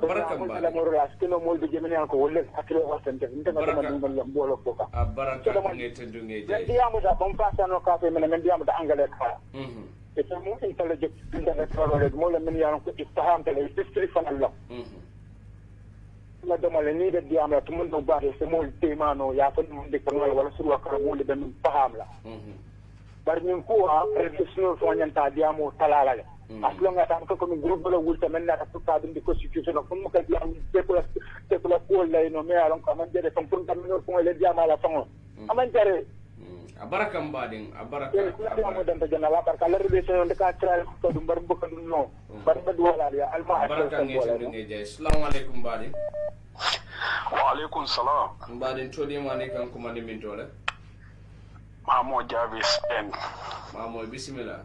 baraka ba la mo ras kino mo de jemene ko wolle hakilo wasante ndama dum man mbolo ko ka baraka ngete dunge jay diamo da bon fasano ka fe men diamo da angale ka it's a more intelligent internet mo la men yaron ko istaham tele history fan Allah la dama le ni de diamo to mun do ba se mo temano ya fa mun de kan wala surwa ka mo le ben faham la bar ñun ko a professional fo ñanta diamo talala aslonga tan ko mi groupe la wulta men na ko ka dum di constitution ko mo ka yam te ko la ko lay no me alon ko man jere tam pour tam no ko le diama la fango aman jere abaraka mbadin abaraka mo dan ta jana la barka la rebe so de ka tra ko dum bar bu ko dum no bar ba wala ya alma abaraka ngi je assalamu alaikum mbadin wa alaikum salam mbadin todi mani kan ko mani min tole mamo javis en mamo bismillah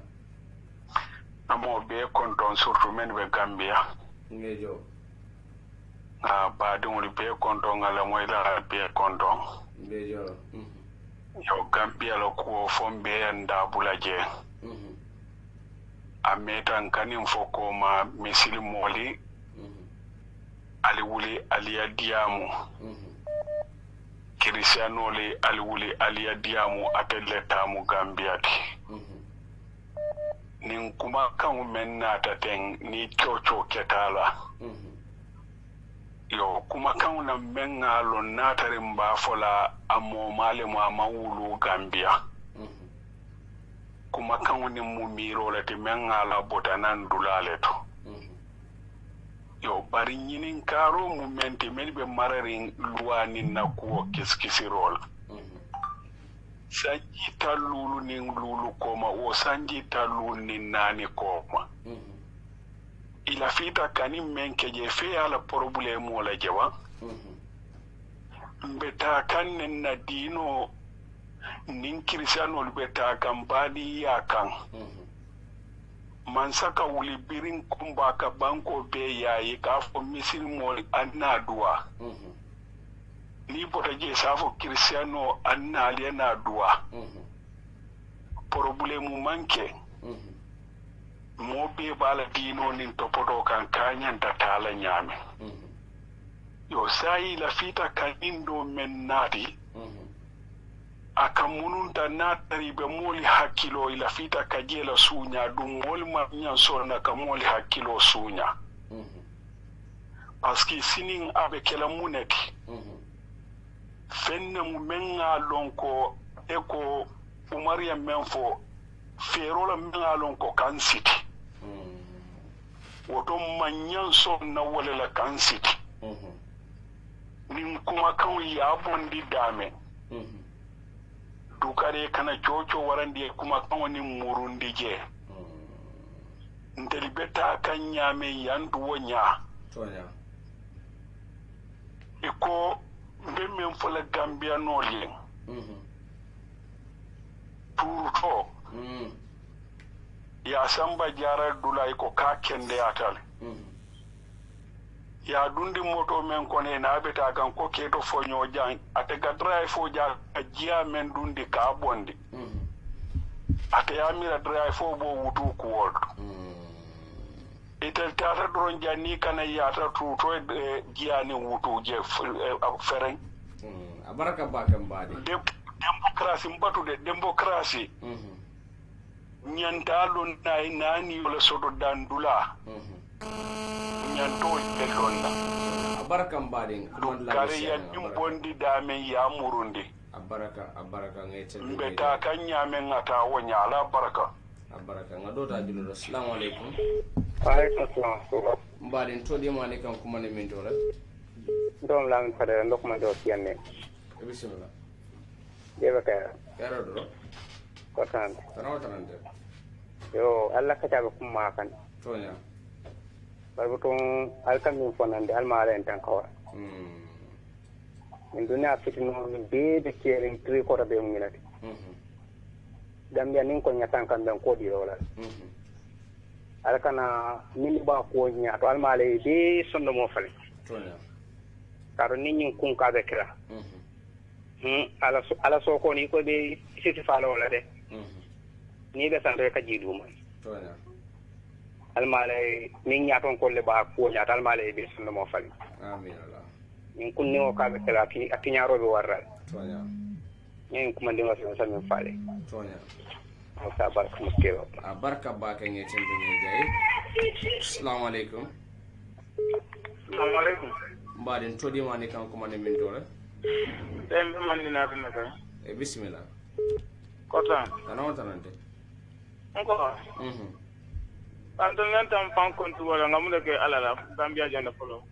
amo be konton surtout men be Gambia ngejo baadum be konton ala moy la be konton ngejo yo Gambia lo ko fombe anda bulaje ametan kanin foko ma misili moli ali wuli aliya diamu Cristiano le ali wuli aliya diamu atelleta mu Gambia ti nin kuma kan men nata ten ni coco ketala yo kuma kan na men ngalo natarin ba fola amo male ma mawulu Gambia kuma kan ni mu miro la te men ngala botanan dulale to yo bari nyinin karo mu menti men be mararin luwani na ko kiskisirol sanji talulu nin lulu koma o sanji talulu nin nani koma ila fita kani menke je fe ala problème wala jewa mbeta kan na dino nin Cristiano beta kan badi ya kan man saka wuli birin kumba ka banko be yayi ka fo misil mol anadua ni bota je safo Cristiano annali na dua problème manke mo be bala dino nin topoto kan kanyan tala nyame yo sai la fita kanindo men nati aka mununta natari be moli hakilo ila fita kajela sunya dum mol ma nyan sona ka moli hakilo sunya paski sinin abe kala muneti fenne mu menga lonko eko umaria menfo ferola menga lonko kansiti woto manyan sona wala la kansiti nin kuma kan ya bondi dame dukare kana coco warandi kuma kan wani murundi je ndeli beta kan nyame yandu wonya tonya iko mbe fola Gambia nolien turto ya samba jara dula iko ka kende atal ya dundi moto men kone na beta kan ko keto fonyo jang atega drive fo ja ajia men dundi ka bondi ate ya mira drive fo bo wutu ko wol itel tata doron jani kana yata tuto jiani wutu je fereng abaraka bakam badi demokrasi mbatude demokrasi nyantalo nani wala sodo dandula nyanto elonda abaraka mbadi kare ya bondi dame ya murundi abaraka ngete mbeta kanya men ngata wonya ala baraka abaraka ngadota julo assalamu alaikum wa alaikum assalam mbadi todi mane kan kuma ne min dole ndom lam fadara ndokuma do tiyanne bismillah jeba ka yaro do ko tan tanawtanande yo alla ka tabe kuma kan tonya barbuton alkamin fonande almaala en tan kawa min duniya fitino min beede keerin tri kota be munginati Gambia nin ko nyatan kan ben ko di wala alkana min ba ko nya to almaale be sondo mo fale tonya karo nin kun ka be kira ala so ko ni ko be siti falo wala de ni be sande ka jidu man tonya almaale min nyaton ko le ba ko nya almaale be sondo mo fale amin allah min kunni o ka be kira ki atinyaro be warra tonya ñen kuma ndinga so min faale tonya sa barka muskelo barka ba kan yace bin jayi assalamu alaikum assalamu alaikum mbadin todi mani kan kuma ne min dole dem man dina bin naka Anto nantam fan kontu wala ngamude ke alala Gambia janda polo.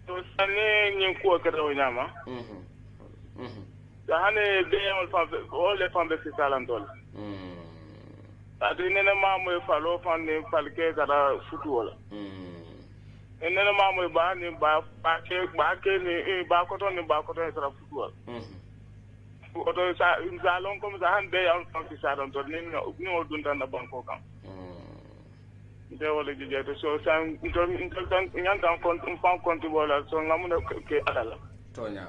So sane nyin ko ke do nyama. Hane be on fa all les femmes de salantol. Adu nena mamu falo fan ne falke kada futu wala. Nena mamu ba ni ba ke ni ba ko to sara futu wala. Oto sa long comme ça han be on fa salantol ni o dunta na banko kam. De wala jije to so san tan nyanta kon kontu wala so ngamu ke alala. Tonya.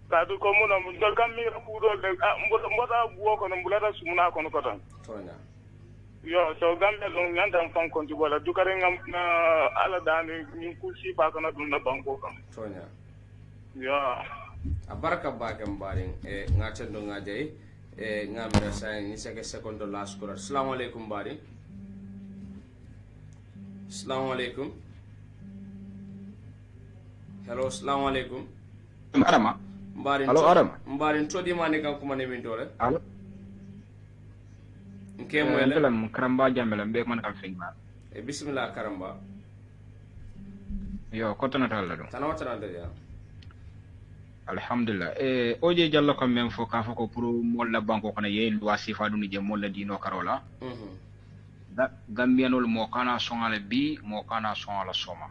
Kadu ko mun am dol kam mi ko do de mbota buo ko no bulata sumuna ko no kotan tonya yo so gambe don nyanda fan kon ti bola dukare ngam na ala dani ni ku si ba kana dun na banko kam tonya yo abaraka bagam baring ngate do ngaje ngamira say ni seke secondo last kora assalamu alaikum bari assalamu alaikum hello assalamu alaikum Arama. Halo Arama. Mbarin to di mane kan kuma ne min dole. Halo. Nke mo ele. Dalam karamba jambela be man kan fingma. Bismillah karamba. Yo ko tan tala do. Tan wata nan da ya. Alhamdulillah. Oje jallo kam men fo ka fo ko pour molla banko kono ye loi sifa duni je molla dino karola. Gambianol mo kana songale bi mo kana songala soma.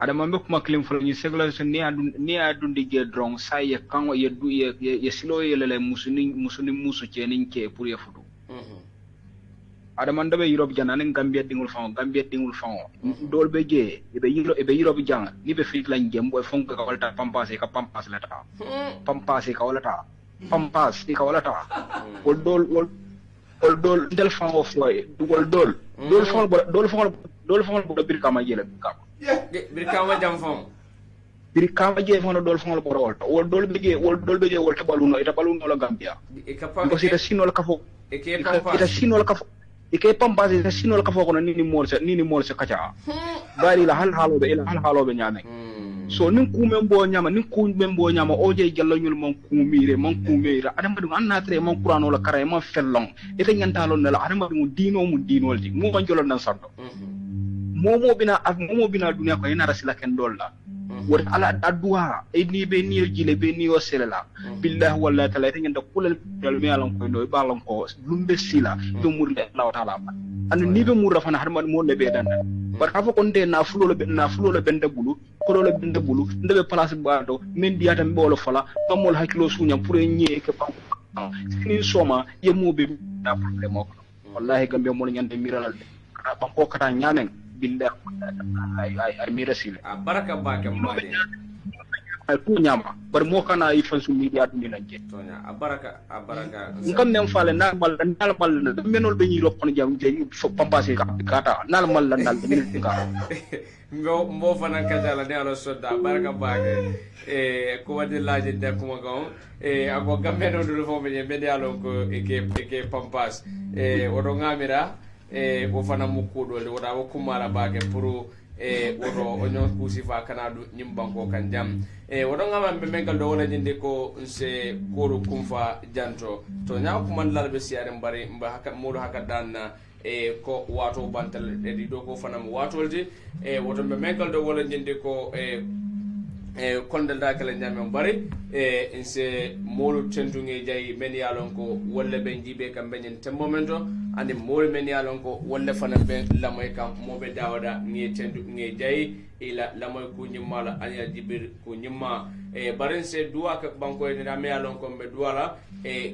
Ada mambe kuma kilim folo ni segla so ni adun de je drong sa ye kango ye du ye silo ye lele musuni musu ce nin ke pour ye fudu ada man dabe Europe jana nen Gambia dingul fango dol be je be Europe jang ni be fit lañ jem boy fonk ka walta pampas la ta pampas ka wala ta wol dol del fango floy dol fango bo bir kama jela kam birkama jam fam birkama je fono dol fon ko rolto wol dol be je wol tabaluno ita baluno la Gambia ko sita sinol kafo ita sinol kafo ike pampas ita sinol kafo kono nini morse kacha bari la hal halobe nyame so nin kumem bo nyama oje jallo nyul mon kumira adama dum annatre mon qur'ano la kare mon fellon ita nyantalo la adama dum dinol di mo jolo nan sardo momo bina dunia ko ina rasila ken dolla wor ala adwa e ni be ni jile be ni o selela billahi wallahi ta'ala te ngenda kulal dal mi alam ko do balam ko lumbe sila do murde Allah ta'ala an ni be murra fana har mo le be dan bar ka fa ko nde na fulo le bende bulu ko do le bende bulu ndebe place ba do men diata mbolo fala bamol hakilo sunya pour ñe ke pam sini soma ye mo be na problème ko wallahi gambe mo ñande miralal bam ko kata ñamen billah ay mirasile baraka baka mbade ay ku nyama bar mo kana yi fansu media dum na je tonya baraka ngam nem fale na mal menol be ñi lopon jam je fo pambase ka kata nal mal dal min ka mbo fana kadala ne alo sodda baraka baka ko wadi laaje de kuma gaw ako gameno do fo be media lo ko eke pampas wodo ngamira wo fana mukkudo le wada wo kumara baake pour wodo onyon kusifa kanadu nyimbanko kan jam wodo ngama be mengal do wala jinde ko se koro kumfa janto to nyaa ko man lalbe siare mbari mba haka modo haka danna ko wato bantal di do ko fana mo watolde wodo be mengal do wala jinde ko kondal da kala nyame bari inse molu tentunge jay men yalon ko wolle be jibe kam benyen tembo mento ande molu men yalon ko wolle fana be lamoy kam mobe dawada ngi tendu ngi jay ila lamoy ku nyimala anya jibir ku nyimma barin se duwa ka banko ni da me yalon ko be duwala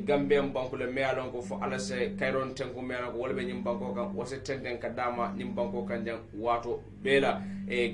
gambem banko le me yalon ko fo ala se kayron tenku me yalon ko wolle be nyim banko kam wose tenden ka dama nyim banko kan jang wato bela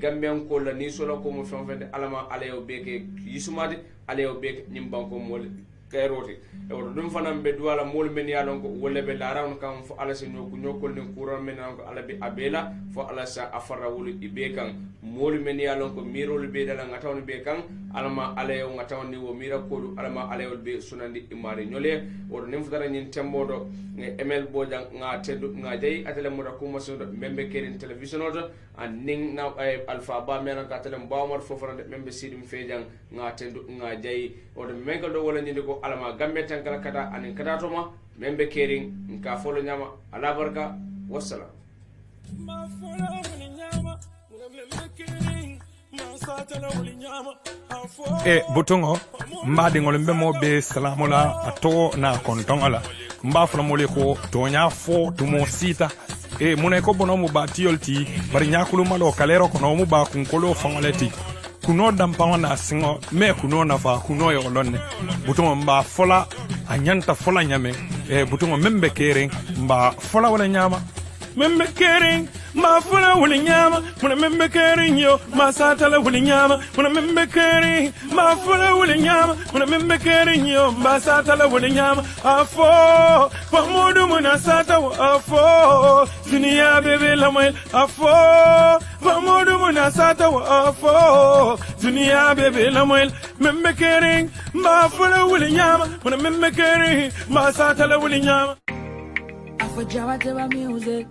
gambem ko la ni solo ko mo fenfende alama alayo beke yisumade alayo beke nimbanko mol kayroti e dum fanam be duwala mol men yalon ko wolle be larawon kam fo ala sen ko nyokol ni kuran men ko ala be abela fo ala sa afara wulu ibe kan mol men yalon ko mirol be dala ngatawni be kan alama alayo ngatawni wo mira ko alama alayo be sunandi imari nyole o nim fudara nyin tembodo emel boja nga tedu nga jay atele mo ko mo so membe kerin television oto an ning na alfa ba men ka tele mbawmar fo fana membe sidim fejang nga tedu nga jay o de mengal do wala nyinde ko alama gambe tankala kata anin kata to ma membe kering nka folo nyama ala barka wassalam butongo mbadiŋol mbe mo be salamu la a togo na kontoŋo la mba fula mole ko toña fo tumo sita muna ko bono mu ba tiyol ti bari ñakulu malo kalero kono mu ba kunkolo faŋole ti kuno dampaŋo na siŋo me kuno nafa kuno yo lonne butongo mba fola a ñanta fola ñame butongo membe kering mba fola wala ñama membe kering ma fola wuli nyama muna membe kering yo ma satala wuli nyama muna membe kering ma fola wuli nyama muna membe kering yo ma satala wuli nyama afo pamudu muna sata afo dunia bebe la mai afo pamudu muna sata afo dunia bebe la mai membe kering ma fola wuli nyama muna membe kering ma satala wuli nyama afo jawa music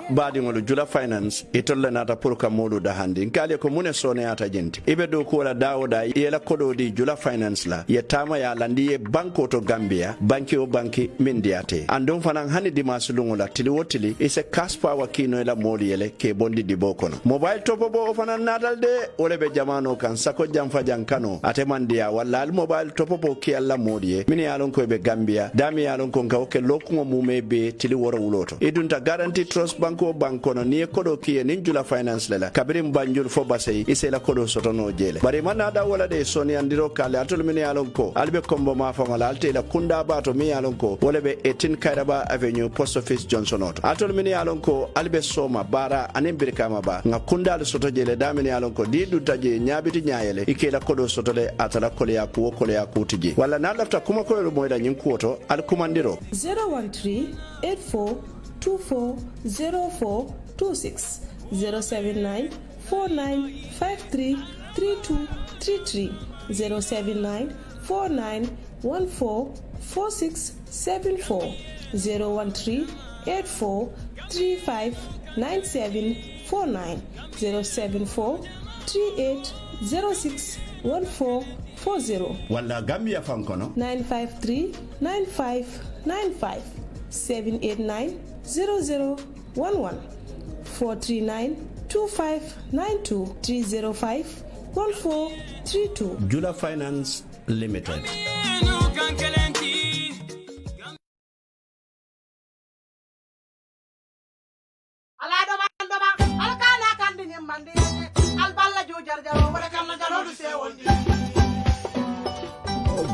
baadiŋolu jula finance itolle nata pour ka moolu dahandi nkaali ko mune soneyata jenti ibe do ko wala dawoda yela kodo di jula finance la ye tama ya landi ye banko to gambia banki o banki min diyate andon fanan hani dimasu lungu la tili wotili ise kaspa wa kino la moolu yele ke bondi di bokono mobile topo bo o fanan natal de ole be jamano kan sako jamfa jankano ate mandiya walla al mobile topo bo ki alla moolu ye min yalon ko be gambia dami yalon ko ngawke lokumo mume be tili woro wuloto idunta Guarantee Trust Banko Bankono ni kodo kiye ninjula finance lela kabirim banjul fo basay isela kodo sotono jele bari manada wala de soni andiro kale atul min yalon ko albe kombo ma fa mala alte la kunda bato mi yalon ko wala be 18 Kairaba Avenue Post Office Johnson Auto atul min yalon ko albe soma bara anen birkama ba nga kunda le soto jele damin yalon ko di dutaje nyabiti nyaayele ikela kodo sotole atala kole ya kutije wala na lafta kuma ko ro moyda nyin kuoto al kumandiro 013-84-04-26 079-4953-3233 079-4914-4674 013-84-35-9749 074-3806-1440 wala Gambia Fankono 953-9595 789-0011 439-2592 305-1432 Jula Finance Limited.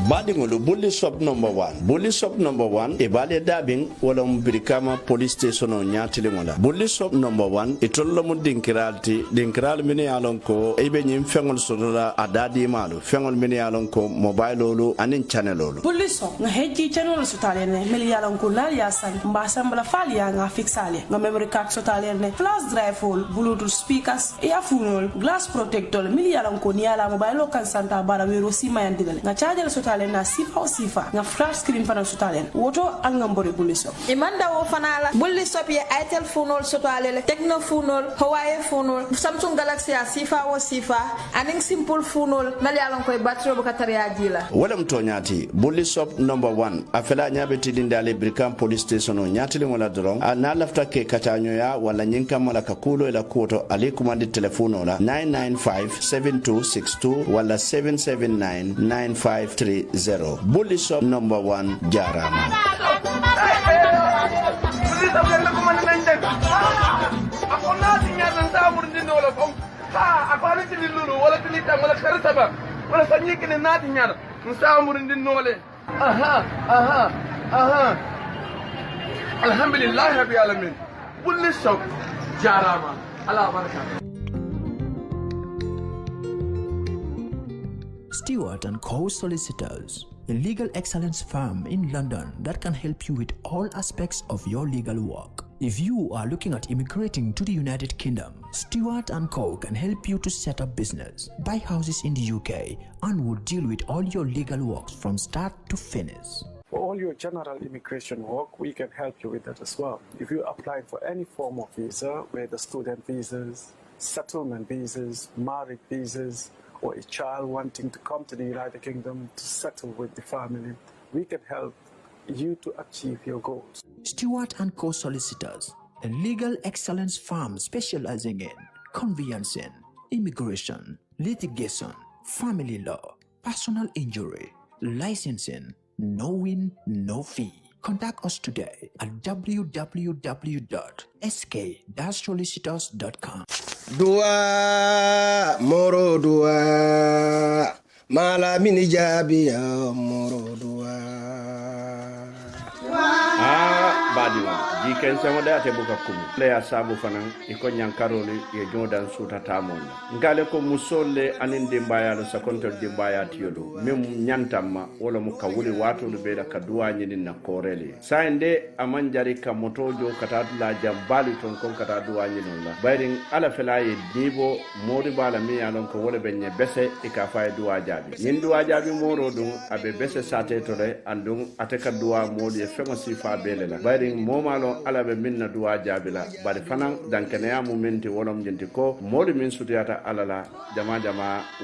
Badingolo bully shop number 1 bully shop number 1 e bale dabing wala mbirikama police station o nyatile ngola bully shop number 1 e tollo mo dinkiral mini yalon ko e be nyim fengol sodola adadi malu fengol mini yalon ko mobile olu anin channel olu bully shop nga heji channel sotale ne mili yalon ko nal yasan mbasambla fali ya nga fixale nga memory card sotale ne flash drive full bluetooth speakers earphone glass protector mili yalon ko ni ala mobile kan santa bara wero sima yandile nga charger sotale na sifa o sifa nga flash screen fana sotalen woto al nga mbori bulli shop imanda wo fana la bulli shop ye itel phone sotale techno phone Huawei phone Samsung Galaxy a sifa o sifa aning simple phone mali alon koy battery bu katariya jila wala mtonyati bulli shop number 1 afela nyabe tidindale Brikam police station o nyatile wala drong ana lafta ke katanyo ya wala nyinka mala kakulo ila kuoto alikumandi telefono la 995-7262 wala 779-9530 Bully Shop number 1 Jarama. Alhamdulillah Rabbil Alamin. Bully Shop Jarama. Allah barakatuh. Stewart & Co. Solicitors, a legal excellence firm in London that can help you with all aspects of your legal work. If you are looking at immigrating to the United Kingdom, Stewart & Co. can help you to set up business, buy houses in the UK, and would deal with all your legal works from start to finish. For all your general immigration work, we can help you with that as well. If you're applying for any form of visa, whether student visas, settlement visas, marriage visas, or a child wanting to come to the United Kingdom to settle with the family, we can help you to achieve your goals. Stewart & Co. Solicitors, a legal excellence firm specializing in conveyancing, immigration, litigation, family law, personal injury, licensing, no win, no fee. Contact us today at www.sk-solicitors.com. Dua moro dua mala mini jabia moro dua. Badi man jiken sama da te buka kumu le ya sabu fanan iko nyankaroli ye jodan suta tamonda ngale ko musole anin dimbaya lo sakonto dimbaya tiyodo mem nyantama wala mu kawuli wato do be da kaduwa nyinin na korele sainde amanjari ka motojo katadula jambali ton kon kataduwa nyinin la bayrin ala felaye dibo modi bala mi alon ko wala benye bese ikafa duwa jabi nyin duwa jabi moro dum abe bese sate to le andum ateka duwa modi e fema sifa bele la bayrin momalo ala be minna duwa jabila bari fanan dankene ya mumenti wolom jenti ko modi min sutiyata ala la jama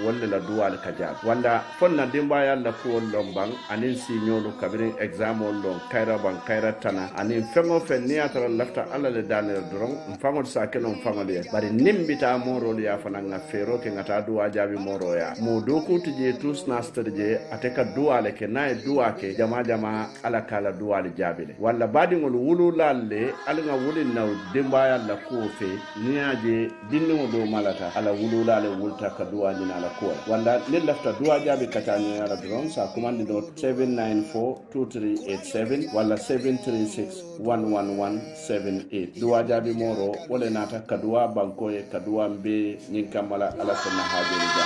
wolle la duwa al kajab wanda fonna dimba yalla ko lombang anin si nyolu kabirin examo lon kaira ban kaira tana anin fengo fenniata lafta ala le danel doron mfangol sa kelon fangole bari nimbita moro ya fanan na fero ke ngata duwa jabi moro ya mo doku tije tus naster je ateka duwa le ke nay duwa ke jama ala kala duwa le jabile walla badi ngol wulu lalle alga wulin naw dimba yalla ko fe niaje dinno do malata ala wulu lalle wulta ka duwa ni ala ko walla ne lafta duwa jabi katani ala dron sa commande do 7942387 walla 7361178 duwa jabi moro wala nata ka duwa banko e ka duwa mbe nin kamala ala sunna hajeli ja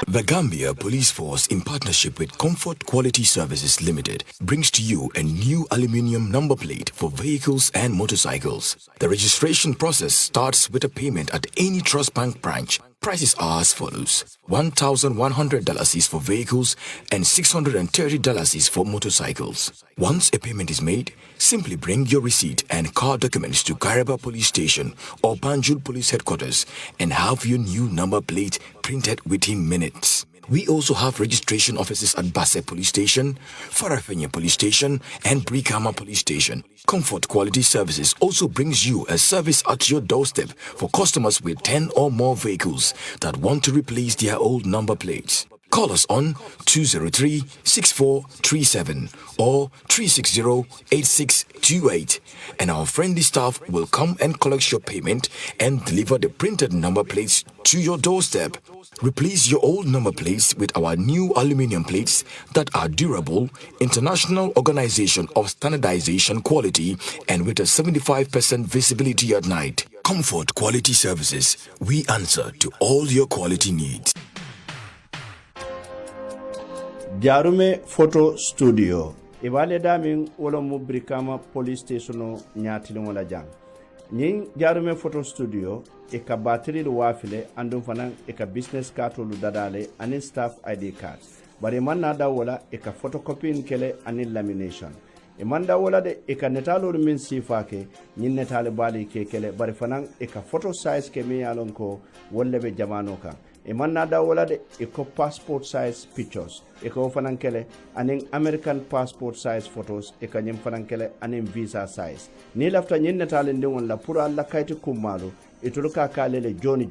The Gambia Police Force, in partnership with Comfort Quality Services Limited, brings to you a new aluminium number plate for vehicles and motorcycles. The registration process starts with a payment at any Trust Bank branch. Prices are as follows. $1,100 is for vehicles and $630 is for motorcycles. Once a payment is made, simply bring your receipt and car documents to Gareba Police Station or Banjul Police Headquarters and have your new number plate printed within minutes. We also have registration offices at Basse Police Station, Farafenye Police Station, and Brikama Police Station. Comfort Quality Services also brings you a service at your doorstep for customers with 10 or more vehicles that want to replace their old number plates. Call us on 203-6437 or 360-8628 and our friendly staff will come and collect your payment and deliver the printed number plates to your doorstep. Replace your old number plates with our new aluminum plates that are durable, international organization of standardization quality, and with a 75% visibility at night. Comfort Quality Services. We answer to all your quality needs. Jarume Photo Studio. Ibale damin wolo mu Brikama Police Station nyatili wala jang. Nyin Jarume Photo Studio e ka battery lu wafile andum fanan e ka business card lu dadale anin staff ID card. Bari man na da wala e ka photocopy kele anin lamination. E man da wala de e ka netalo min sifake nyin netale bali ke kele bari fanan e ka photo size ke mi yalon ko wolle be jamano ka. E man na da wala de e ko passport size pictures e ko fanan kele anin American passport size photos e ka nyim fanan kele anin visa size ni lafta nyin netale ndewon la pour alla kayti kummalo e to ka kalele joni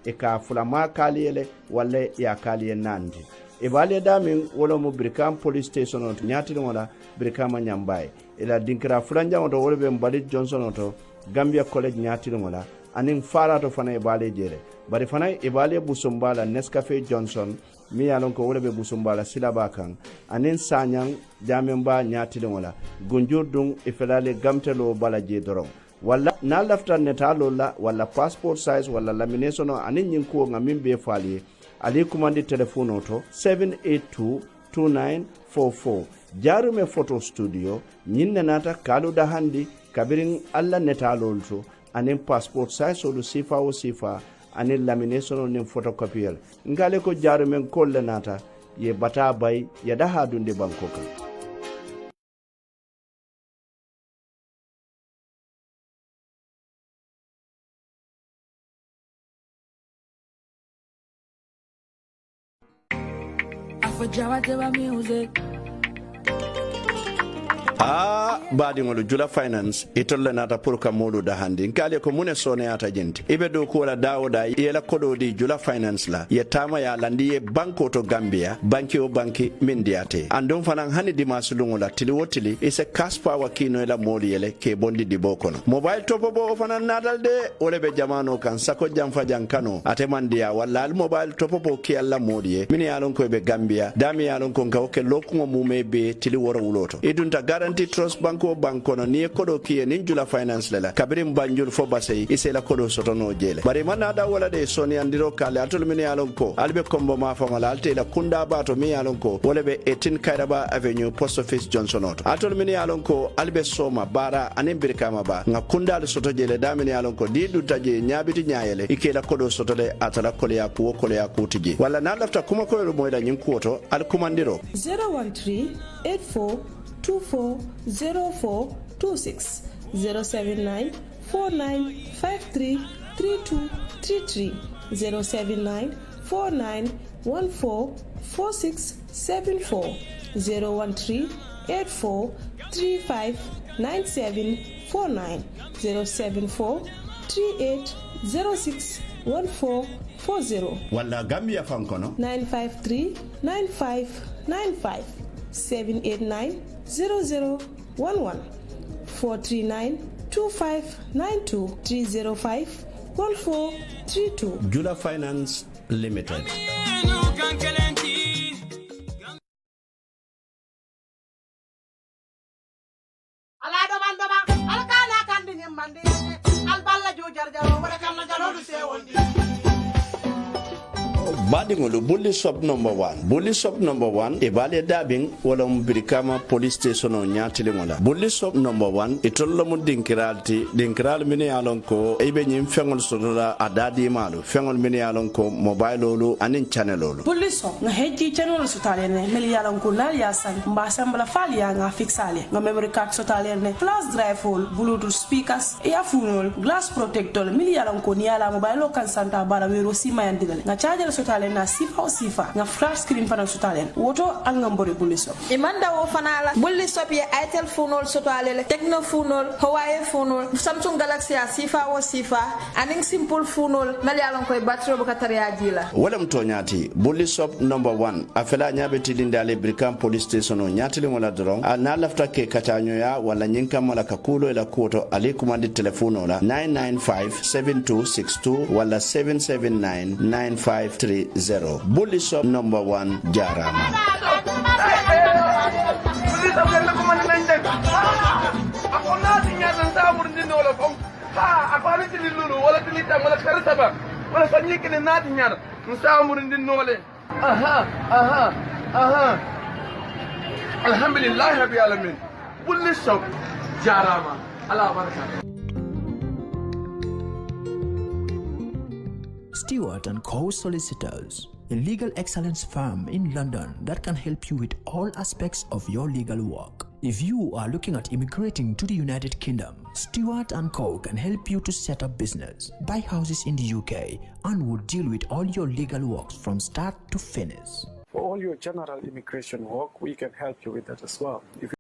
e ka fulama kalele walla ya kaliye nandi e bale damin wala mo Brikama Police Station on nyati wala Brikama nyambaye e la dinkra fulanja on to wolbe Mbalit Johnson to Gambia College nyati wala anin fara to fana e bale jere bari fana e bale busumbala Nescafe Johnson mi yalon ko wolbe busumbala silaba kan anin sanyang jamemba nyati wala gunjurdung e felale gamtelo bala je doron wala na lafta netalo la wala passport size wala lamination anin nyinko ngamin be fali ali kumandi telephone to 7822944 Jarume Photo Studio nyinna nata kalu da handi kabirin alla netalo to anin passport size o sifa o sifa anin lamination nin photocopier ngale ko Jarume kolle nata ye bata bay ya da hadunde bankoka Jawa music. Baadiŋolu Jula Finance itol le naata pour ka moolu dahandi nkaali ko mune soneyaata jenti ibe do ko la dawoda ye la kodo di Jula Finance la ye tama ya landi ye banko to Gambia banki o banki min diyate andon fanan hani dimanche lungo la tili wotili ise cash power kino la moolu yele ke bondi di bokono mobile top bo fanan natal de ole be jamano kan sako jamfa jankano ate mandiya walla al mobile top bo ki alla moolu ye min yalon ko be Gambia dami yalon ko ngawke lokumo mume be tili woro wuloto idunta guarantee trust banko bankono ni kodo kiye nin Jula Finance lela kabirim banjul fo basay isela kodo sotono jele bari man da wala de soni andiro kale atul min yalon ko albe kombo ma fa mala alte la kunda bato mi yalon ko wala be 18 Kairaba Avenue Post Office Johnson Auto atul min yalon ko albe soma bara anin birkama ba nga kunda soto jele da min yalon ko di du taje nyabiti nyaayele ikela kodo soto de atala kole ya ku tiji wala na lafta kuma ko lo moyda nyin kuoto al kumandiro 013 84 240426 079 4953 3233 079 4914 4674 013 84 35 9749 074 38 06 1440 wala Gambia fankono 953 9595 789 0011 439 2592 305 1432 Jula Finance Limited. Badingolu bully shop number 1 bully shop number 1 e bale dabing wala mbirikama police station o nyatili ngola bully shop number 1 itollo mu dinkiral mini yalon ko ebe nyim fengol sodola adadi malu fengol mini yalon ko mobile olu anin channel olu bully shop nga heji channel sotale ne meli yalon ko nal yasan mbasambla fali ya nga fixale nga memory card sotale ne flash drive hole bluetooth speakers earphone glass protector meli yalon ko ni ala mobile kan santa bara wero sima yandile nga charger sotale na sifa o sifa nga flash screen fana sotalen woto al nga mbori bulli shop imanda wo fana la bulli shop ye itel phone sotale techno phone Huawei phone Samsung Galaxy a sifa o sifa aning simple phone mel yalon koy battery bu katariya jila wala mtonyati bulli shop number 1 afela nyabe tilindale Brikam police station o nyatili wala drong na lafta ke katanyo ya wala nyinka mala kakulo ila kuoto alikumandi telefono la 995-7262 wala 779-9530 bully shop number 1 Jarama Alhamdulillah Rabbil Alamin. Bully shop Jarama. Allah barakatuh. Stewart & Co. Solicitors, a legal excellence firm in London that can help you with all aspects of your legal work. If you are looking at immigrating to the United Kingdom, Stewart & Co. can help you to set up business, buy houses in the UK, and will deal with all your legal works from start to finish. For all your general immigration work, we can help you with that as well.